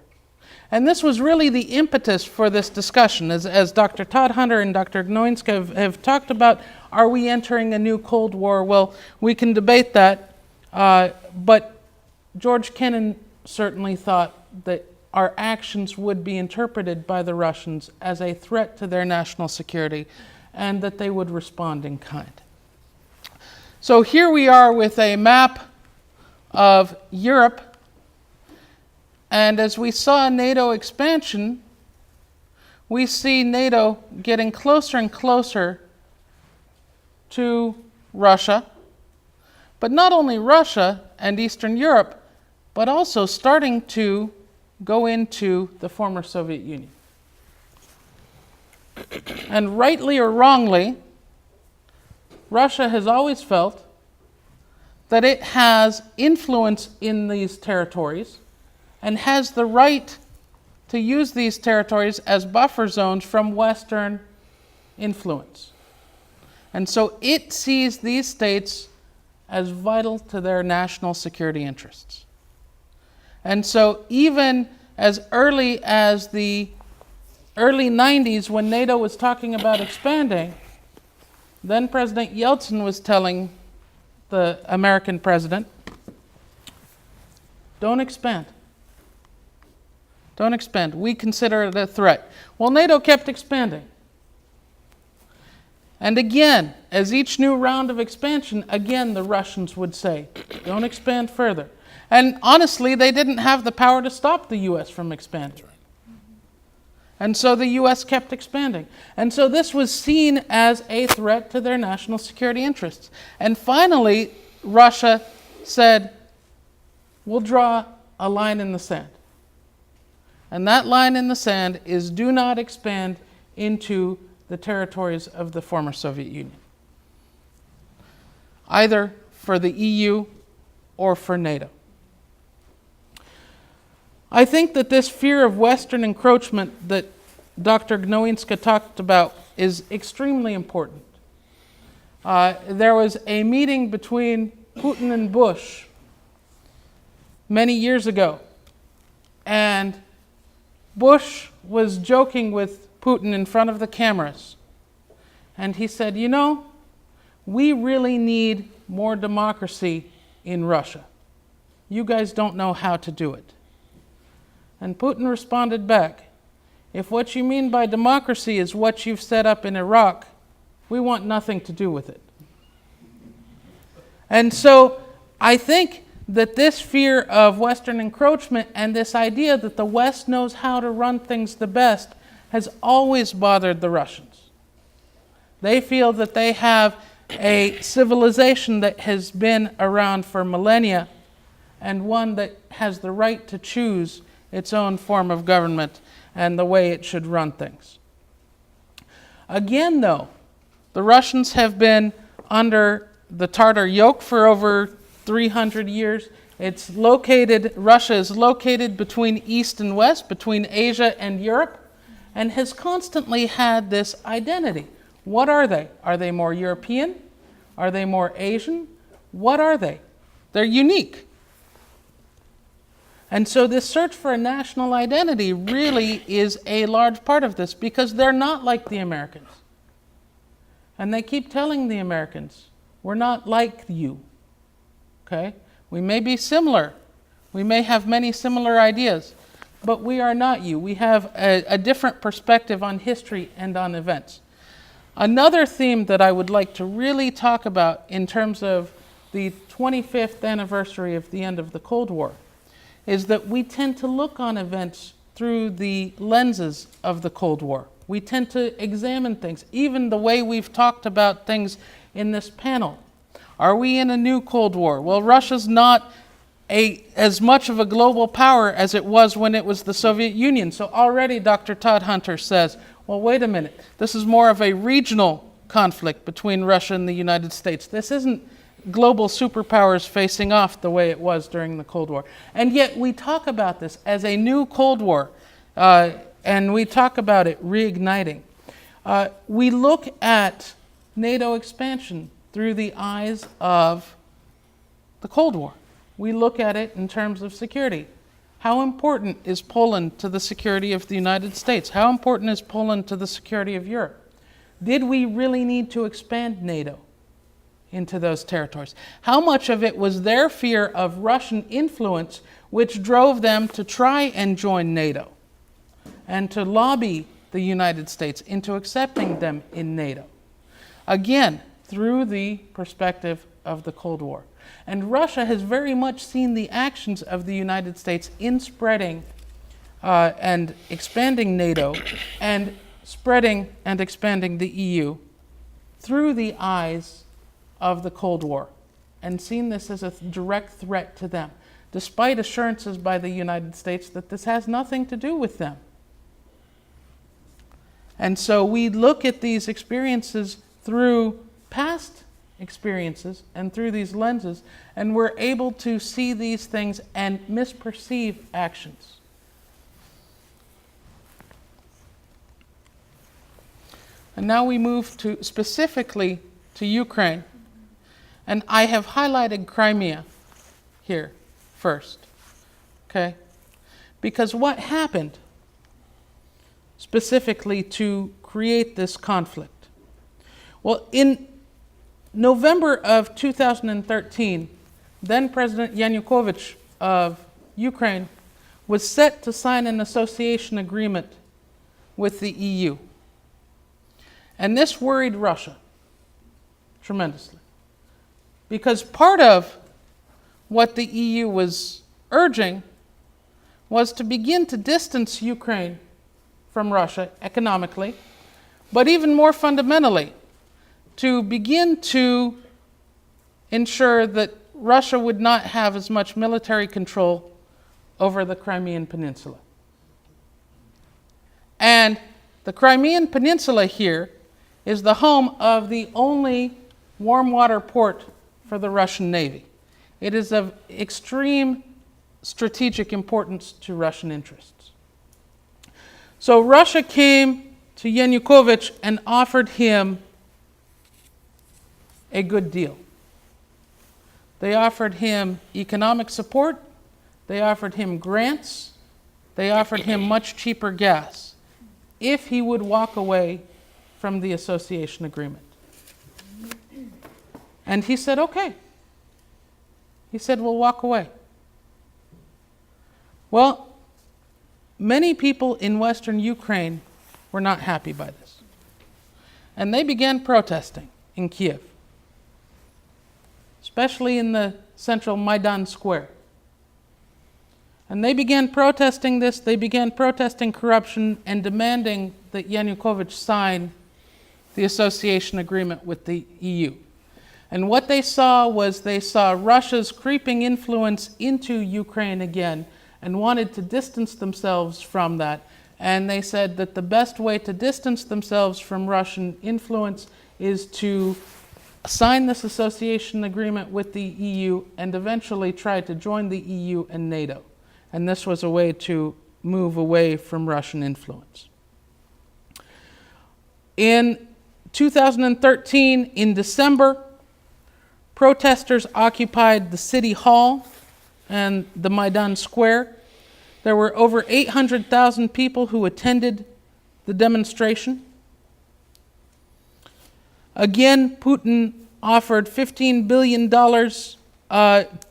And this was really the impetus for this discussion. As Dr. Todd Hunter and Dr. Gnowinska have talked about, are we entering a new Cold War? Well, we can debate that, but George Kennan certainly thought that our actions would be interpreted by the Russians as a threat to their national security and that they would respond in kind. So here we are with a map of Europe, and as we saw NATO expansion, we see NATO getting closer and closer to Russia, but not only Russia and Eastern Europe, but also starting to go into the former Soviet Union. And rightly or wrongly, Russia has always felt that it has influence in these territories and has the right to use these territories as buffer zones from Western influence. And so it sees these states as vital to their national security interests. And so even as early as the early 90s, when NATO was talking about expanding, Then President Yeltsin was telling the American president, don't expand. Don't expand. We consider it a threat. Well, NATO kept expanding. And again, as each new round of expansion, again the Russians would say, don't expand further. And honestly, they didn't have the power to stop the U.S. from expanding. And so the U.S. kept expanding. And so this was seen as a threat to their national security interests. And finally, Russia said, we'll draw a line in the sand. And that line in the sand is do not expand into the territories of the former Soviet Union, either for the EU or for NATO. I think that this fear of Western encroachment that Dr. Gnowinska talked about is extremely important. There was a meeting between Putin and Bush many years ago, and Bush was joking with Putin in front of the cameras. And he said, you know, we really need more democracy in Russia. You guys don't know how to do it. And Putin responded back, if what you mean by democracy is what you've set up in Iraq, we want nothing to do with it. And so I think that this fear of Western encroachment and this idea that the West knows how to run things the best has always bothered the Russians. They feel that they have a civilization that has been around for millennia and one that has the right to choose its own form of government and the way it should run things. Again, though, the Russians have been under the Tatar yoke for over 300 years. Russia is located between East and West, between Asia and Europe, and has constantly had this identity. What are they? Are they more European? Are they more Asian? What are they? They're unique. And so this search for a national identity really is a large part of this because they're not like the Americans. And they keep telling the Americans, we're not like you. Okay? We may be similar. We may have many similar ideas, but we are not you. We have a different perspective on history and on events. Another theme that I would like to really talk about in terms of the 25th anniversary of the end of the Cold War is that we tend to look on events through the lenses of the Cold War. We tend to examine things, even the way we've talked about things in this panel. Are we in a new Cold War? Well, Russia's not as much of a global power as it was when it was the Soviet Union. So already Dr. Todd Hunter says, well, wait a minute. This is more of a regional conflict between Russia and the United States. This isn't global superpowers facing off the way it was during the Cold War. And yet we talk about this as a new Cold War, and we talk about it reigniting. We look at NATO expansion through the eyes of the Cold War. We look at it in terms of security. How important is Poland to the security of the United States? How important is Poland to the security of Europe? Did we really need to expand NATO into those territories? How much of it was their fear of Russian influence which drove them to try and join NATO and to lobby the United States into accepting them in NATO? Again, through the perspective of the Cold War. And Russia has very much seen the actions of the United States in spreading and expanding NATO and spreading and expanding the EU through the eyes of the Cold War and seen this as a direct threat to them, despite assurances by the United States that this has nothing to do with them. And so we look at these experiences through past experiences and through these lenses, and we're able to see these things and misperceive actions. And now we move to specifically to Ukraine. And I have highlighted Crimea here first. Okay? Because what happened specifically to create this conflict? Well, in November of 2013, then President Yanukovych of Ukraine was set to sign an association agreement with the EU. And this worried Russia tremendously, because part of what the EU was urging was to begin to distance Ukraine from Russia economically, but even more fundamentally, to begin to ensure that Russia would not have as much military control over the Crimean Peninsula. And the Crimean Peninsula here is the home of the only warm water port for the Russian Navy. It is of extreme strategic importance to Russian interests. So Russia came to Yanukovych and offered him a good deal. They offered him economic support, they offered him grants, they offered him much cheaper gas if he would walk away from the association agreement. And he said, okay. He said, we'll walk away. Well, many people in Western Ukraine were not happy by this. And they began protesting in Kiev, especially in the central Maidan Square. And they began protesting this, they began protesting corruption and demanding that Yanukovych sign the association agreement with the EU. And what they saw was they saw Russia's creeping influence into Ukraine again and wanted to distance themselves from that. And they said that the best way to distance themselves from Russian influence is to sign this association agreement with the EU and eventually try to join the EU and NATO. And this was a way to move away from Russian influence. In 2013, in December, protesters occupied the city hall and the Maidan Square. There were over 800,000 people who attended the demonstration. Again, Putin offered $15 billion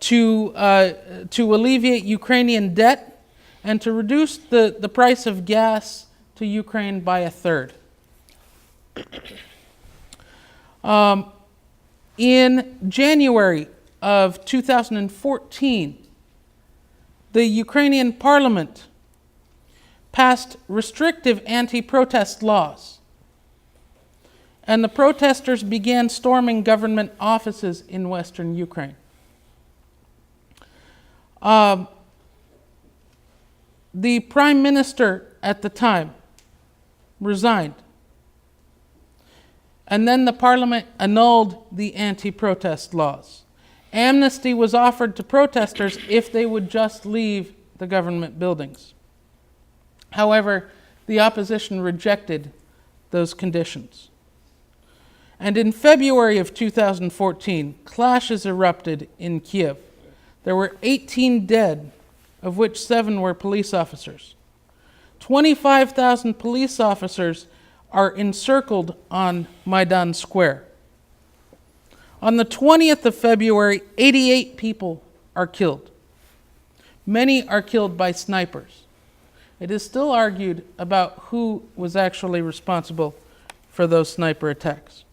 to alleviate Ukrainian debt and to reduce the price of gas to Ukraine by a third. In January of 2014, the Ukrainian parliament passed restrictive anti-protest laws, and the protesters began storming government offices in Western Ukraine. The prime minister at the time resigned, and then the parliament annulled the anti-protest laws. Amnesty was offered to protesters if they would just leave the government buildings. However, the opposition rejected those conditions. And in February of 2014, clashes erupted in Kiev. There were 18 dead, of which 7 were police officers. 25,000 police officers are encircled on Maidan Square. On the 20th of February, 88 people are killed. Many are killed by snipers. It is still argued about who was actually responsible for those sniper attacks.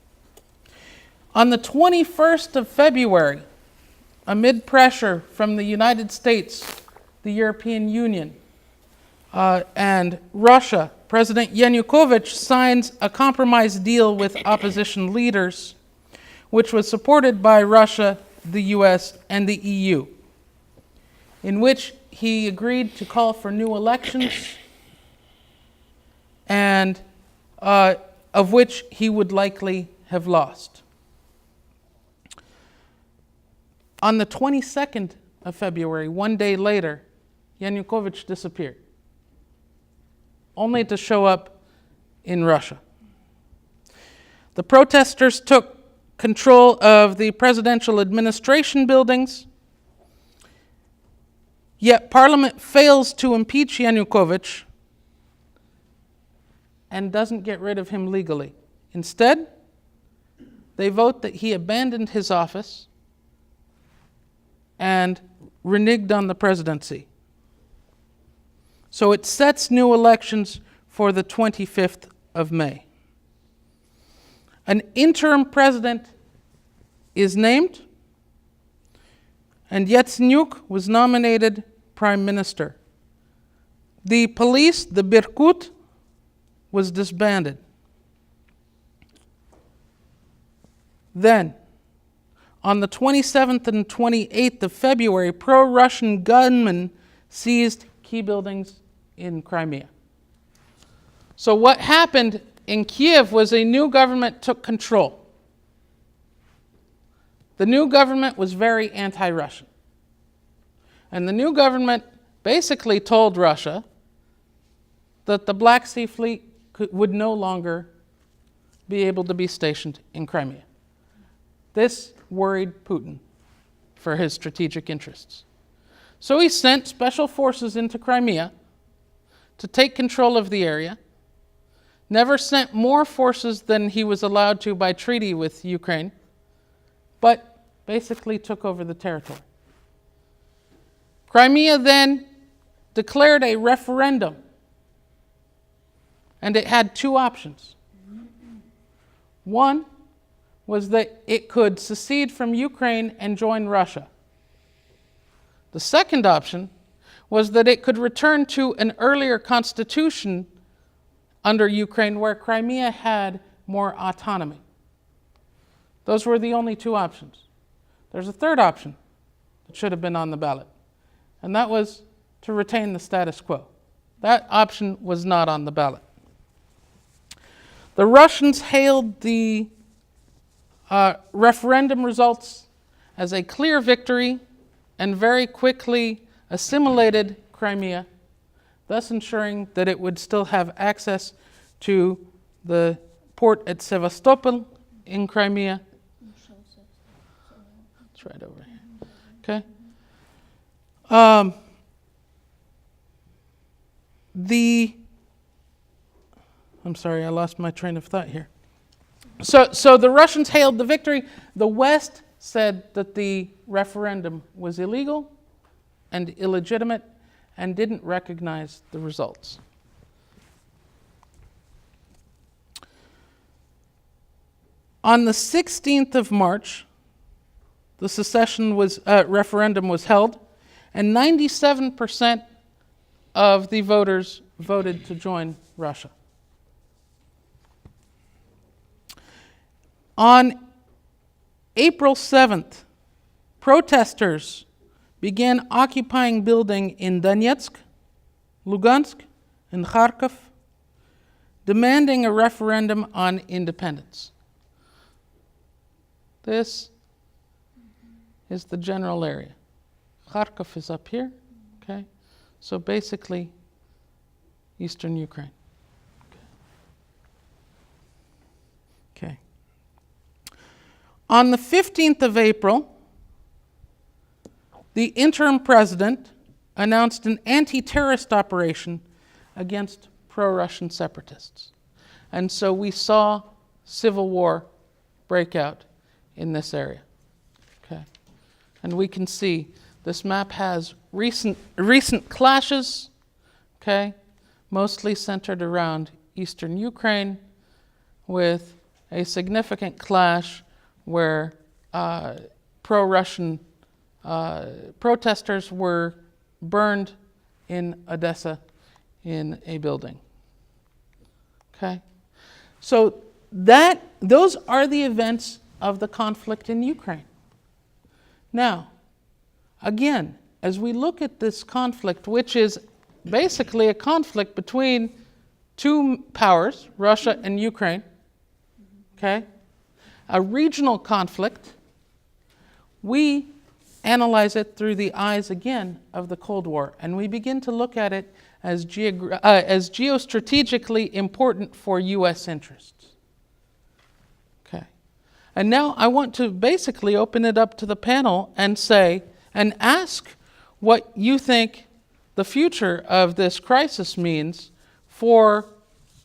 On the 21st of February, amid pressure from the United States, the European Union, and Russia, President Yanukovych signs a compromise deal with opposition leaders, which was supported by Russia, the US, and the EU, in which he agreed to call for new elections, and of which he would likely have lost. On the 22nd of February, one day later, Yanukovych disappeared, only to show up in Russia. The protesters took control of the presidential administration buildings, yet Parliament fails to impeach Yanukovych and doesn't get rid of him legally. Instead, they vote that he abandoned his office and reneged on the presidency. So it sets new elections for the 25th of May. An interim president is named, and Yatsenyuk was nominated prime minister. The police, the Birkut, was disbanded. Then, on the 27th and 28th of February, pro-Russian gunmen seized key buildings in Crimea. So what happened in Kiev was a new government took control. The new government was very anti-Russian. And the new government basically told Russia that the Black Sea Fleet would no longer be able to be stationed in Crimea. This worried Putin for his strategic interests. So he sent special forces into Crimea to take control of the area, never sent more forces than he was allowed to by treaty with Ukraine, but basically took over the territory. Crimea then declared a referendum, and it had two options. One was that it could secede from Ukraine and join Russia. The second option was that it could return to an earlier constitution under Ukraine where Crimea had more autonomy. Those were the only two options. There's a third option that should have been on the ballot, and that was to retain the status quo. That option was not on the ballot. The Russians hailed the referendum results as a clear victory and very quickly assimilated Crimea, thus ensuring that it would still have access to the port at Sevastopol in Crimea. It's right over here. Okay. I'm sorry, I lost my train of thought here. So the Russians hailed the victory. The West said that the referendum was illegal and illegitimate and didn't recognize the results. On the 16th of March, the secession referendum was held, and 97% of the voters voted to join Russia. On April 7th, protesters began occupying buildings in Donetsk, Lugansk, and Kharkov, demanding a referendum on independence. This is the general area. Kharkov is up here, okay? So basically, eastern Ukraine. Okay. On the 15th of April, the interim president announced an anti-terrorist operation against pro-Russian separatists. And so we saw civil war break out in this area. Okay. And we can see this map has recent clashes, okay, mostly centered around eastern Ukraine, with a significant clash where pro-Russian protesters were burned in Odessa in a building. Okay? So those are the events of the conflict in Ukraine. Now, again, as we look at this conflict, which is basically a conflict between two powers, Russia and Ukraine, okay? A regional conflict, we analyze it through the eyes, again, of the Cold War, and we begin to look at it as geostrategically important for U.S. interests. Okay. And now I want to basically open it up to the panel and ask what you think the future of this crisis means for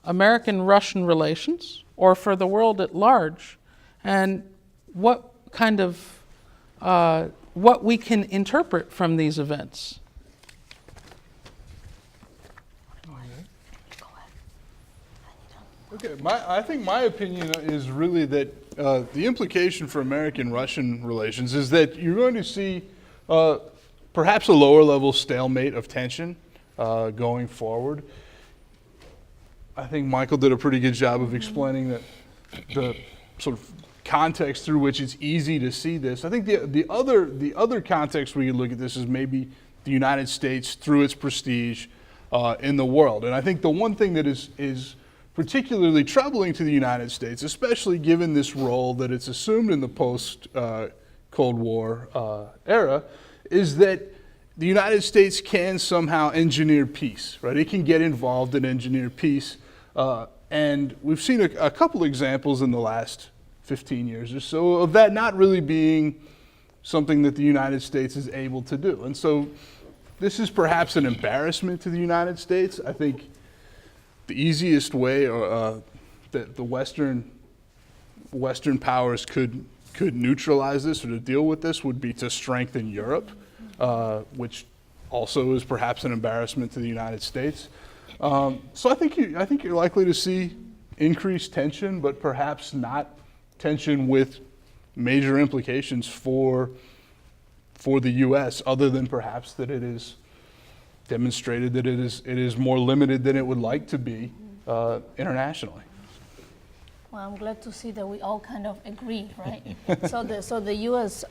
American-Russian relations or for the world at large, and what kind of what we can interpret from these events. Okay, I think my opinion is really that the implication for American-Russian relations is that you're going to see perhaps a lower level stalemate of tension going forward. I think Michael did a pretty good job of explaining that the sort of context through which it's easy to see this. I think the other context we could look at this is maybe the United States through its prestige in the world. And I think the one thing that is particularly troubling to the United States, especially given this role that it's assumed in the post-Cold War era, is that the United States can somehow engineer peace, right? It can get involved in engineer peace. And we've seen a couple examples in the last 15 years or so of that not really being something that the United States is able to do. And so this is perhaps an embarrassment to the United States. I think the easiest way that the Western powers could neutralize this or to deal with this would be to strengthen Europe, which also is perhaps an embarrassment to the United States. So I think you're likely to see increased tension, but perhaps not tension with major implications for the U.S. other than perhaps that it is demonstrated that it is more limited than it would like to be internationally. Well, I'm glad to see that we all kind of agree, right? So the U.S.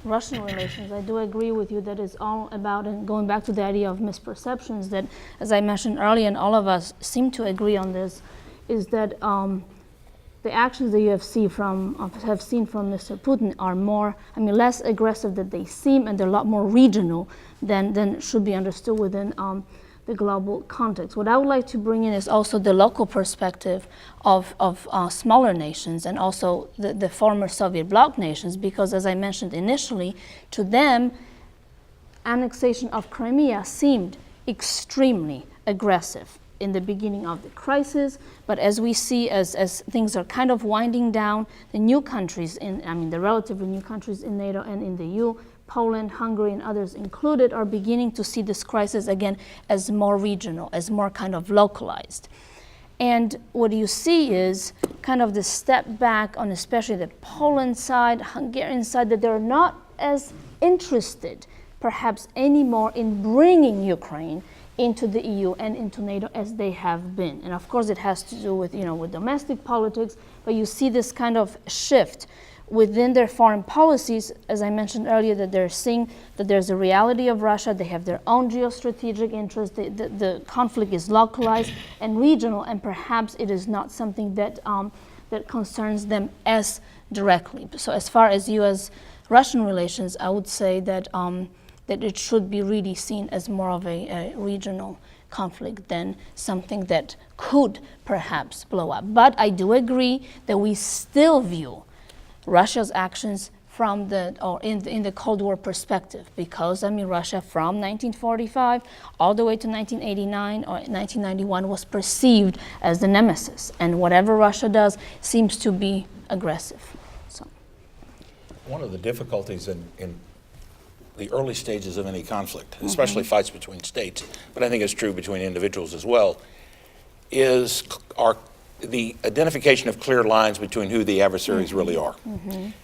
Russian relations, I do agree with you that it's all about, and going back to the idea of misperceptions, that, as I mentioned earlier, and all of us seem to agree on this, is that the actions that you have seen from Mr. Putin are less aggressive than they seem, and they're a lot more regional than should be understood within the global context. What I would like to bring in is also the local perspective of smaller nations and also the former Soviet bloc nations, because as I mentioned initially, to them, annexation of Crimea seemed extremely aggressive in the beginning of the crisis, but as we see, as things are kind of winding down, the new countries the relatively new countries in NATO and in the EU, Poland, Hungary, and others included, are beginning to see this crisis again as more regional, as more kind of localized. And what you see is kind of the step back on especially the Poland side, Hungarian side, that they're not as interested perhaps anymore in bringing Ukraine into the EU and into NATO as they have been. And of course it has to do with, with domestic politics, but you see this kind of shift within their foreign policies, as I mentioned earlier, that they're seeing that there's a reality of Russia, they have their own geostrategic interests, the conflict is localized and regional, and perhaps it is not something that concerns them as directly. So as far as U.S.-Russian relations, I would say that it should be really seen as more of a regional conflict than something that could perhaps blow up. But I do agree that we still view Russia's actions in the Cold War perspective, because Russia from 1945 all the way to 1989 or 1991 was perceived as the nemesis, and whatever Russia does seems to be aggressive. So, one of the difficulties in the early stages of any conflict, especially fights between states, but I think it's true between individuals as well, is the identification of clear lines between who the adversaries really are.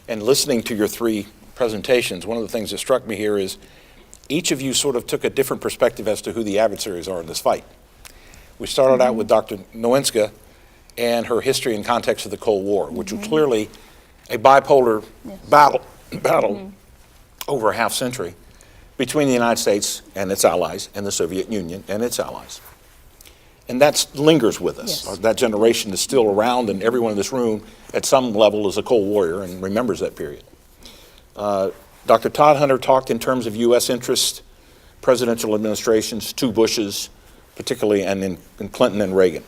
And listening to your three presentations, one of the things that struck me here is each of you sort of took a different perspective as to who the adversaries are in this fight. We started out with Dr. Nowinska and her history and context of the Cold War, which was clearly a bipolar battle over a half century between the United States and its allies and the Soviet Union and its allies. And that lingers with us. Yes. That generation is still around, and everyone in this room at some level is a Cold Warrior and remembers that period. Dr. Todd Hunter talked in terms of U.S. interest, presidential administrations, two Bushes particularly, and in Clinton and Reagan.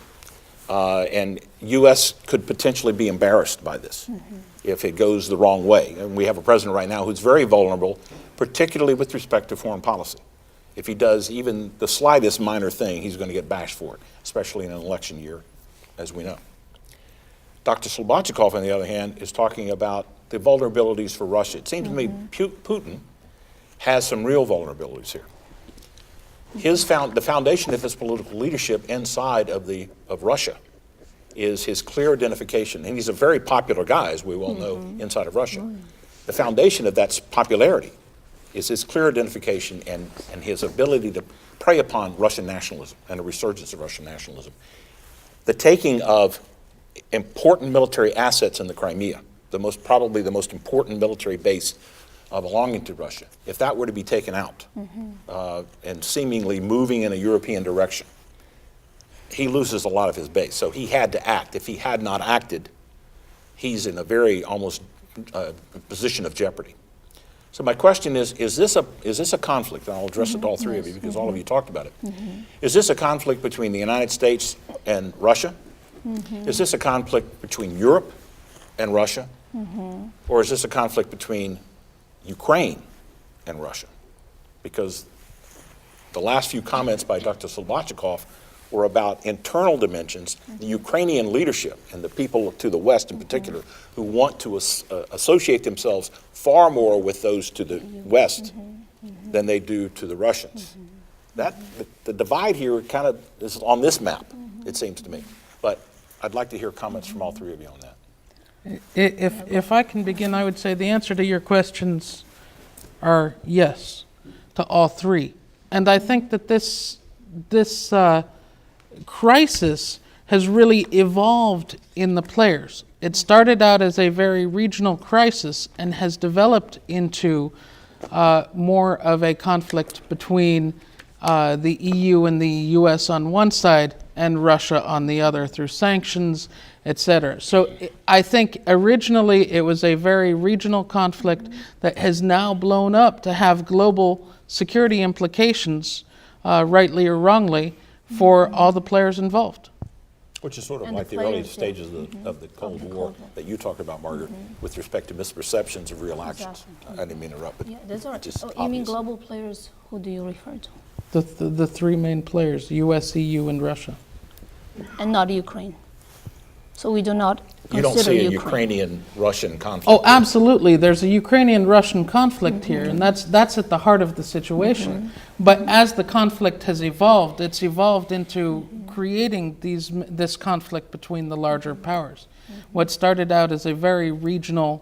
And U.S. could potentially be embarrassed by this if it goes the wrong way. And we have a president right now who's very vulnerable, particularly with respect to foreign policy. If he does even the slightest minor thing, he's going to get bashed for it, especially in an election year, as we know. Dr. Slobodchikov, on the other hand, is talking about the vulnerabilities for Russia. It seems to me Putin has some real vulnerabilities here. The foundation of his political leadership inside of Russia is his clear identification, and he's a very popular guy, as we well know, inside of Russia. The foundation of that popularity is his clear identification and his ability to prey upon Russian nationalism and a resurgence of Russian nationalism. The taking of important military assets in the Crimea, probably the most important military base belonging to Russia, if that were to be taken out and seemingly moving in a European direction, he loses a lot of his base. So he had to act. If he had not acted, he's in a very almost position of jeopardy. So my question is this a conflict? And I'll address it to all three of you because all of you talked about it. Is this a conflict between the United States and Russia? Is this a conflict between Europe and Russia? Or is this a conflict between Ukraine and Russia? Because the last few comments by Dr. Slobodchikov were about internal dimensions, the Ukrainian leadership and the people to the West in particular who want to associate themselves far more with those to the West than they do to the Russians. The divide here kind of is on this map, it seems to me. But I'd like to hear comments from all three of you on that. If I can begin, I would say the answer to your questions are yes to all three. And I think that this crisis has really evolved in the players. It started out as a very regional crisis and has developed into more of a conflict between the EU and the US on one side and Russia on the other through sanctions, etc. So I think originally it was a very regional conflict that has now blown up to have global security implications, rightly or wrongly, for all the players involved. Which is sort of And like the the early players, stages of the Cold War that you talked about, Margaret, with respect to misperceptions of real actions. I didn't mean to interrupt, but Yeah, that's all right. just Oh, you mean obvious. global players? Who do you refer to? The three main players, US, EU, and Russia. And not Ukraine. So we do not You don't consider see a Ukraine. Ukrainian-Russian conflict. Oh, absolutely. There's a Ukrainian-Russian conflict here, and that's at the heart of the situation. But as the conflict has evolved, it's evolved into creating this conflict between the larger powers. What started out as a very regional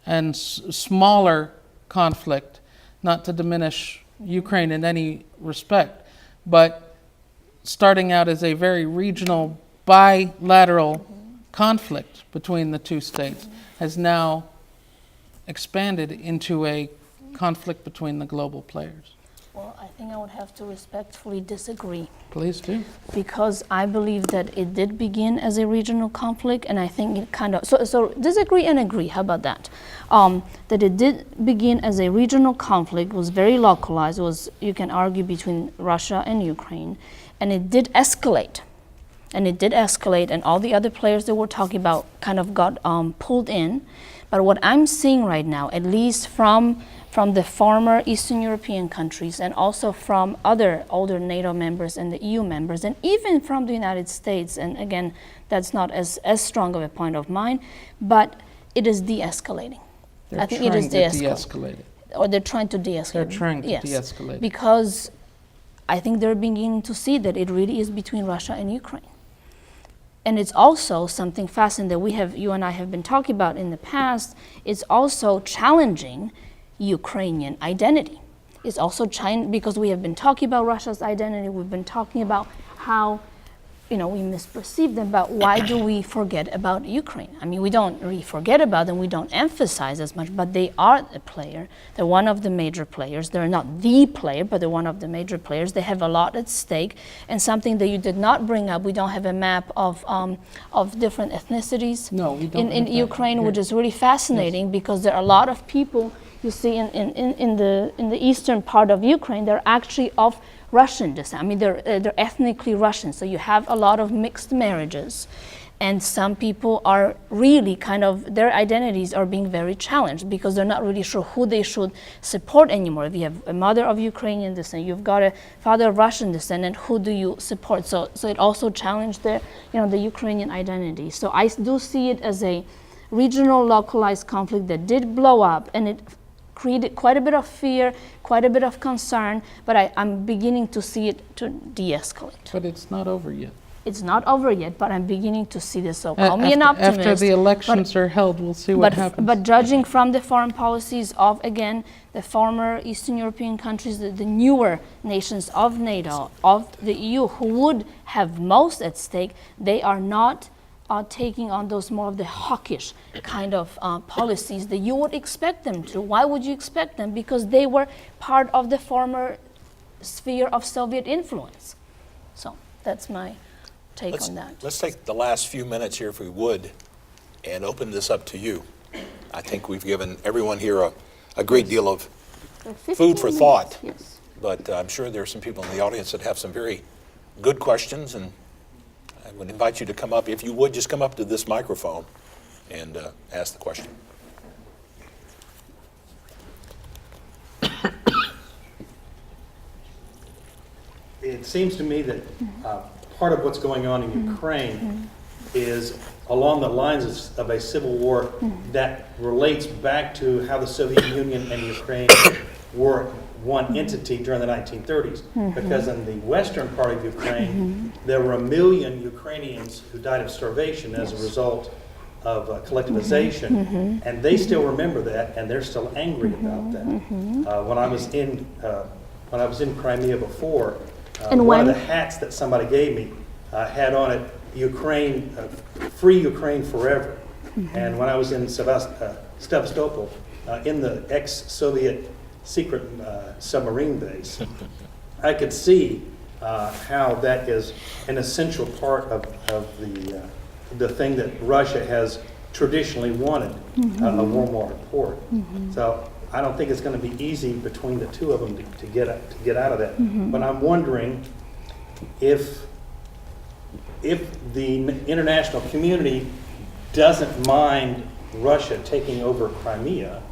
and smaller conflict, not to diminish Ukraine in any respect, but starting out as a very regional, bilateral conflict between the two states has now expanded into a conflict between the global players. Well, I think I would have to respectfully disagree Please do. because I believe that it did begin as a regional conflict, and I think it kind of so disagree and agree. How about that? That it did begin as a regional conflict, was very localized. It was, you can argue, between Russia and Ukraine, and it did escalate. And all the other players that we're talking about kind of got pulled in. But what I'm seeing right now, at least from the former Eastern European countries and also from other older NATO members and the EU members, and even from the United States, and again, that's not as strong of a point of mine, but it is de-escalating. I think it is de-escalate it. Or they're trying to de-escalate. They're trying to Yes, de-escalate it. because I think they're beginning to see that it really is between Russia and Ukraine. And it's also something fascinating that you and I have been talking about in the past. It's also challenging Ukrainian identity. It's also because we have been talking about Russia's identity. We've been talking about how, we misperceive them, but why do we forget about Ukraine? I mean, we don't really forget about them. We don't emphasize as much, but they are a player. They're one of the major players. They're not the player, but they're one of the major players. They have a lot at stake. And something that you did not bring up, we don't have a map of different ethnicities No, we don't in have that Ukraine, here. which is really fascinating because there are a lot of people you see in the eastern part of Ukraine. They're actually of Russian descent. I mean, they're ethnically Russian. So you have a lot of mixed marriages. And some people are really kind of, their identities are being very challenged because they're not really sure who they should support anymore. If you have a mother of Ukrainian descent, you've got a father of Russian descent, and who do you support? So it also challenged the Ukrainian identity. So I do see it as a regional, localized conflict that did blow up, and it created quite a bit of fear, quite a bit of concern, but I'm beginning to see it to de-escalate. But it's not over yet. It's not over yet, but I'm beginning to see this. So call me an optimist. After the elections are held, we'll see what happens. But judging from the foreign policies of, again, the former Eastern European countries, the newer nations of NATO, of the EU, who would have most at stake, they are not taking on those more of the hawkish kind of policies that you would expect them to. Why would you expect them? Because they were part of the former sphere of Soviet influence. So that's my take on that. Let's take the last few minutes here, if we would, and open this up to you. I think we've given everyone here a great deal of food for thought, yes. But I'm sure there are some people in the audience that have some very good questions, and I would invite you to come up. If you would, just come up to this microphone and ask the question. It seems to me that part of what's going on in Ukraine is along the lines of a civil war that relates back to how the Soviet Union and Ukraine were one entity during the 1930s. Because in the western part of Ukraine, there were 1 million Ukrainians who died of starvation as a result of collectivization, and they still remember that, and they're still angry about that. When I was in Crimea before, one of the hats that somebody gave me had on it Ukraine, free Ukraine forever. And when I was in Sevastopol, in the ex-Soviet secret submarine base, I could see how that is an essential part of the thing that Russia has traditionally wanted, a warm water port. So I don't think it's going to be easy between the two of them to get out of that. But I'm wondering if the international community doesn't mind Russia taking over Crimea,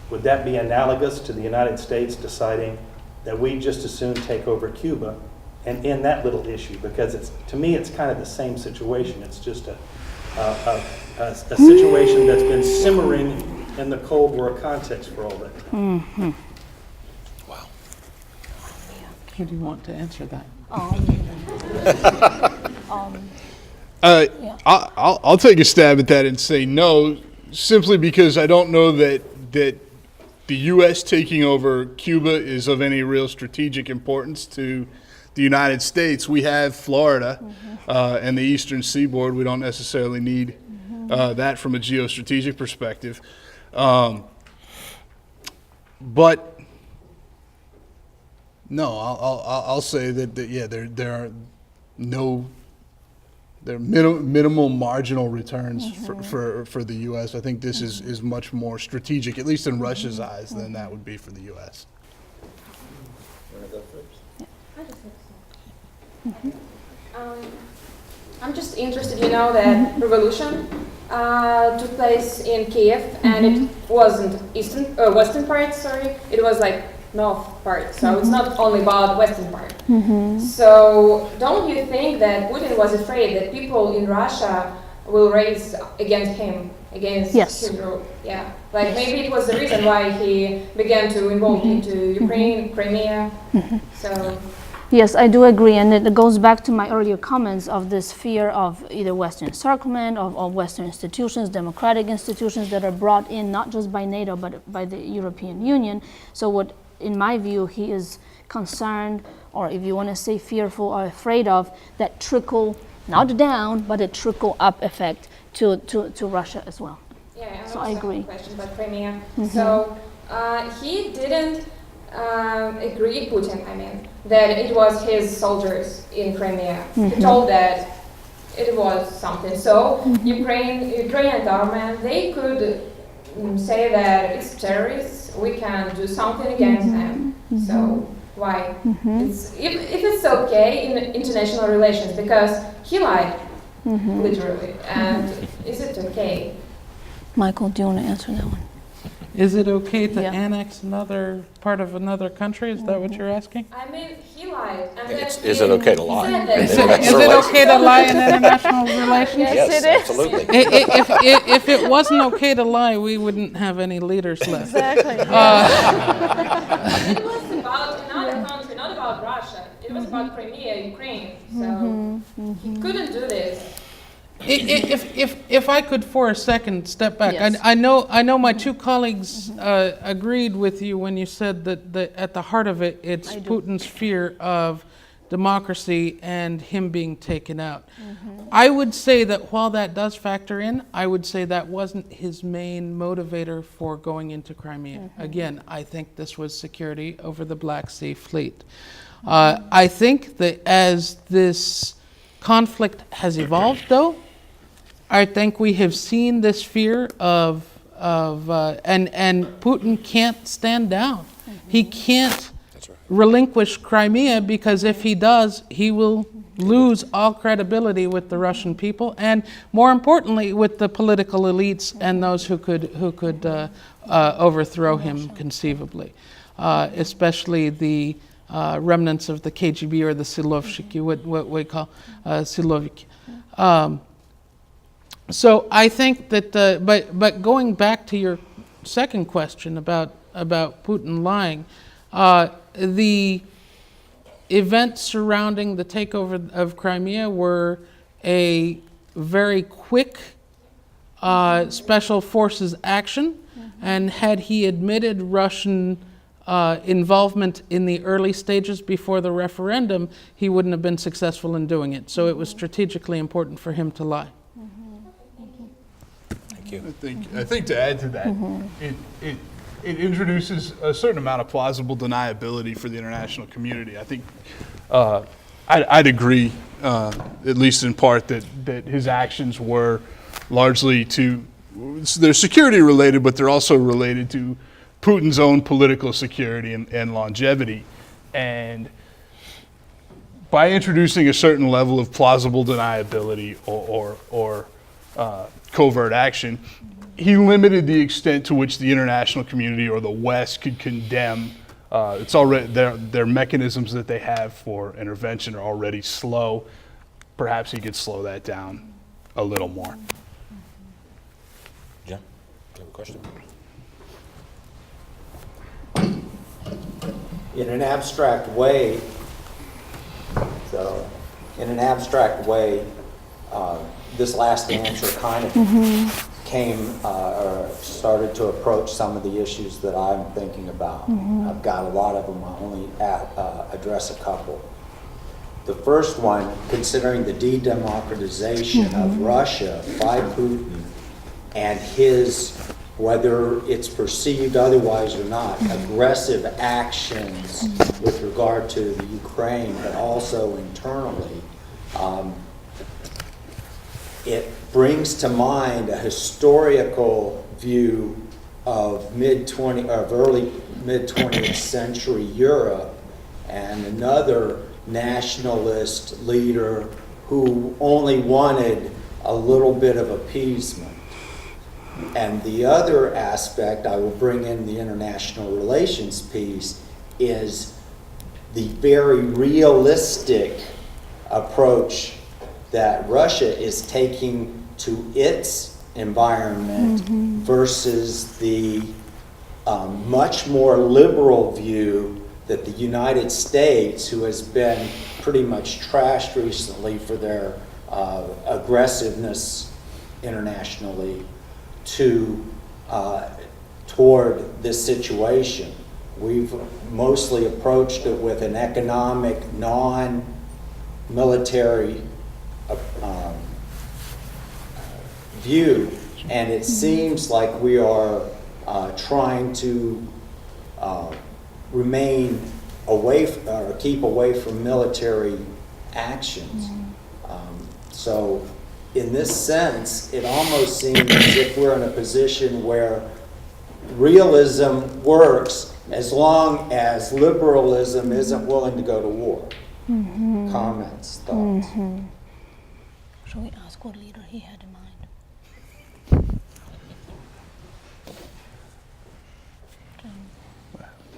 would that be analogous to the United States deciding that we just as soon take over Cuba and end that little issue? Because to me, it's kind of the same situation. It's just a situation that's been simmering in the Cold War context for all that time. Wow. Who do you want to answer that? I'll take a stab at that and say no, simply because I don't know that the U.S. taking over Cuba is of any real strategic importance to the United States. We have Florida and the Eastern Seaboard. We don't necessarily need that from a geostrategic perspective. But no, I'll say that there are minimal marginal returns for the U.S. I think this is much more strategic, at least in Russia's eyes, than that would be for the U.S. I'm just interested, that revolution took place in Kiev, and it wasn't western part, it was like north part, so it's not only about western part. So don't you think that Putin was afraid that people in Russia will raise against him, against his rule? Yeah, like maybe it was the reason why he began to involve into Ukraine, Crimea, so... Yes, I do agree, and it goes back to my earlier comments of this fear of either Western encirclement, of Western institutions, democratic institutions that are brought in not just by NATO but by the European Union. So what, in my view, he is concerned, or if you want to say fearful or afraid of, that trickle, not down, but a trickle up effect to Russia as well. Yeah, so I agree. Question about Crimea. So he didn't agree, Putin, that it was his soldiers in Crimea. He told that it was something. So Ukrainian government, they could say that it's terrorists, we can do something against them. So why? If it's okay in international relations, because he lied literally. And is it okay? Michael, do you want to answer that one? Is it okay to Yeah. annex another part of another country? Is that what you're asking? I mean, he lied. And then Is it okay to lie? He said that. Is it okay to lie in international relations? Yes, it is. Absolutely. If it wasn't okay to lie, we wouldn't have any leaders left. Exactly. It was about another country, not about Russia. It was about Crimea, Ukraine. So he couldn't do this. If I could for a second step back, Yes. I know my two colleagues agreed with you when you said that at the heart of it, it's I do. Putin's fear of democracy and him being taken out. I would say that while that does factor in, I would say that wasn't his main motivator for going into Crimea. Again, I think this was security over the Black Sea Fleet. I think that as this conflict has evolved, though, I think we have seen this fear and Putin can't stand down. He can't relinquish Crimea, because if he does, he will lose all credibility with the Russian people, and more importantly, with the political elites and those who could overthrow him conceivably, especially the remnants of the KGB or the Siloviki, what we call Siloviki. So I think that, but going back to your second question about Putin lying, the events surrounding the takeover of Crimea were a very quick special forces action, and had he admitted Russian involvement in the early stages before the referendum, he wouldn't have been successful in doing it. So it was strategically important for him to lie. Thank you. I think to add to that, it introduces a certain amount of plausible deniability for the international community. I think I'd agree, at least in part, that his actions were largely they're security related, but they're also related to Putin's own political security and longevity. And by introducing a certain level of plausible deniability or covert action, he limited the extent to which the international community or the West could condemn. It's already their mechanisms that they have for intervention are already slow. Perhaps he could slow that down a little more. Jim, do you have a question? In an abstract way, this last answer kind of came or started to approach some of the issues that I'm thinking about. I've got a lot of them. I'll only address a couple. The first one, considering the de-democratization of Russia by Putin and his, whether it's perceived otherwise or not, aggressive actions with regard to the Ukraine, but also internally, it brings to mind a historical view of early mid-20th century Europe, and another nationalist leader who only wanted a little bit of appeasement. And the other aspect I will bring in the international relations piece is the very realistic approach that Russia is taking to its environment versus the much more liberal view that the United States, who has been pretty much trashed recently for their aggressiveness internationally, toward this situation. We've mostly approached it with an economic, non-military view, and it seems like we are trying to remain away or keep away from military actions. So in this sense, it almost seems as if we're in a position where realism works as long as liberalism isn't willing to go to war. Comments, thoughts? Shall we ask squad leader he had in mind?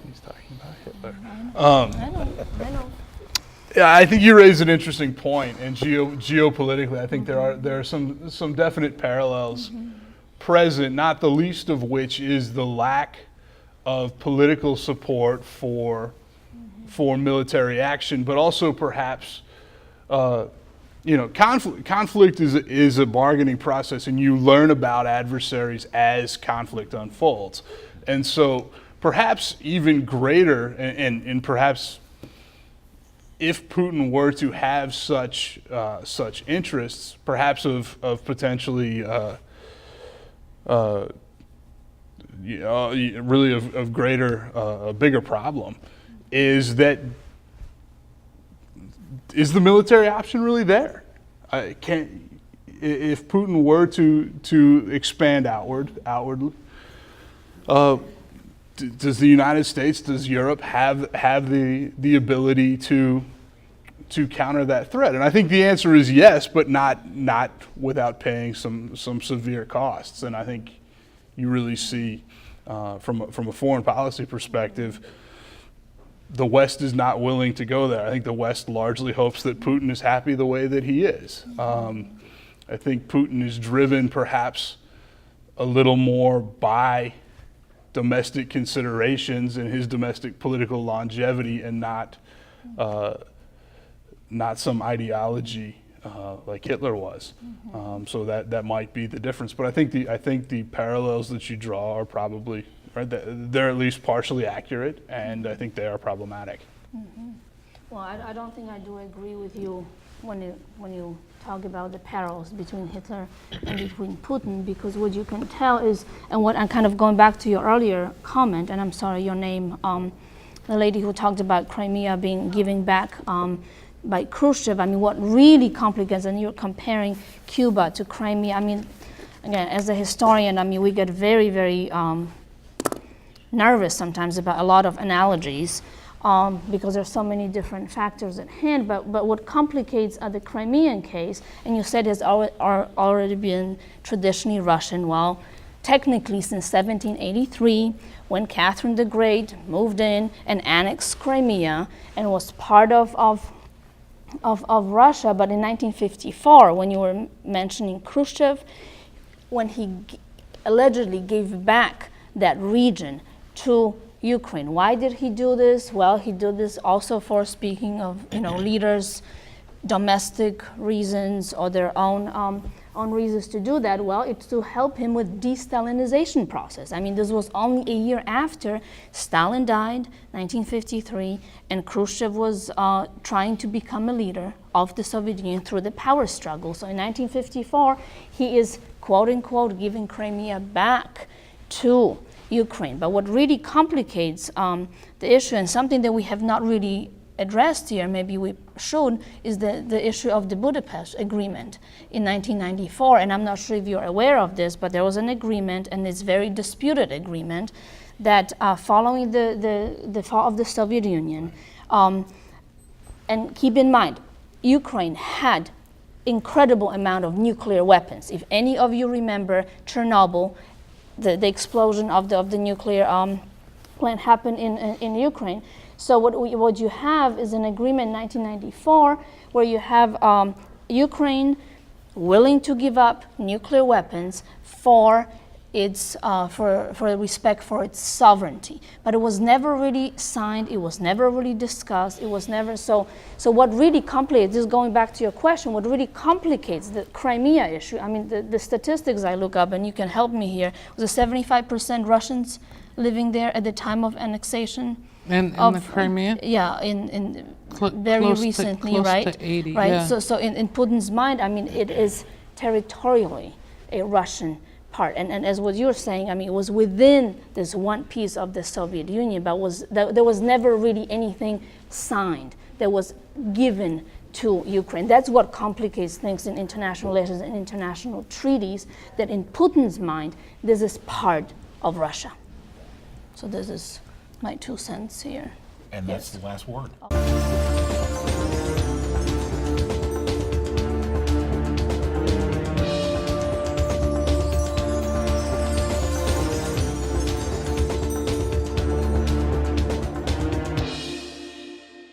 He's talking about Hitler. I know. Yeah, I think you raise an interesting point, and geopolitically, I think there are some definite parallels present, not the least of which is the lack of political support for military action, but also perhaps conflict is a bargaining process, and you learn about adversaries as conflict unfolds, and so perhaps even greater, and perhaps if Putin were to have such interests, perhaps of potentially really of greater, a bigger problem, is the military option really there? If Putin were to expand outwardly, does the United States, does Europe have the ability to counter that threat? And I think the answer is yes, but not without paying some severe costs. And I think you really see from a foreign policy perspective, the West is not willing to go there. I think the West largely hopes that Putin is happy the way that he is. I think Putin is driven perhaps a little more by domestic considerations and his domestic political longevity, and not some ideology like Hitler was. So that might be the difference. But I think the parallels that you draw are probably right. They're at least partially accurate, and I think they are problematic. Well, I don't think I do agree with you when you talk about the parallels between Hitler and between Putin, because what you can tell is, and what I'm kind of going back to your earlier comment, and I'm sorry, your name, the lady who talked about Crimea being given back by Khrushchev. I mean, what really complicates, and you're comparing Cuba to Crimea. I mean, again, as a historian, I mean, we get very, very nervous sometimes about a lot of analogies. Because there's so many different factors at hand, but what complicates the Crimean case, and you said has already been traditionally Russian. Well, technically since 1783, when Catherine the Great moved in and annexed Crimea and was part of Russia, but in 1954, when you were mentioning Khrushchev, when he allegedly gave back that region to Ukraine. Why did he do this? Well, he did this also for, speaking of leaders, domestic reasons or their own reasons to do that. Well, it's to help him with de-Stalinization process. I mean, this was only a year after Stalin died, 1953, and Khrushchev was trying to become a leader of the Soviet Union through the power struggle. So in 1954, he is, quote unquote, giving Crimea back to Ukraine. But what really complicates the issue, and something that we have not really addressed here, maybe we should, is the issue of the Budapest Agreement in 1994. And I'm not sure if you're aware of this, but there was an agreement, and it's very disputed agreement, that following the fall of the Soviet Union, and keep in mind, Ukraine had incredible amount of nuclear weapons. If any of you remember Chernobyl, the explosion of the nuclear plant happened in Ukraine. So what you have is an agreement in 1994 where you have Ukraine willing to give up nuclear weapons for its for respect for its sovereignty. But it was never really signed. It was never really discussed. It was never so. So what really complicates, just going back to your question, what really complicates the Crimea issue? I mean, the statistics I look up, and you can help me here, was 75% Russians living there at the time of annexation. And in the Crimea? Yeah, in very recently, close right? To 80, right. Yeah. So in Putin's mind, I mean, it is territorially a Russian part, and as what you're saying, I mean, it was within this one piece of the Soviet Union, but there was never really anything signed that was given to Ukraine. That's what complicates things in international relations and international treaties, that in Putin's mind, this is part of Russia. So this is my 2 cents here. And that's the last word.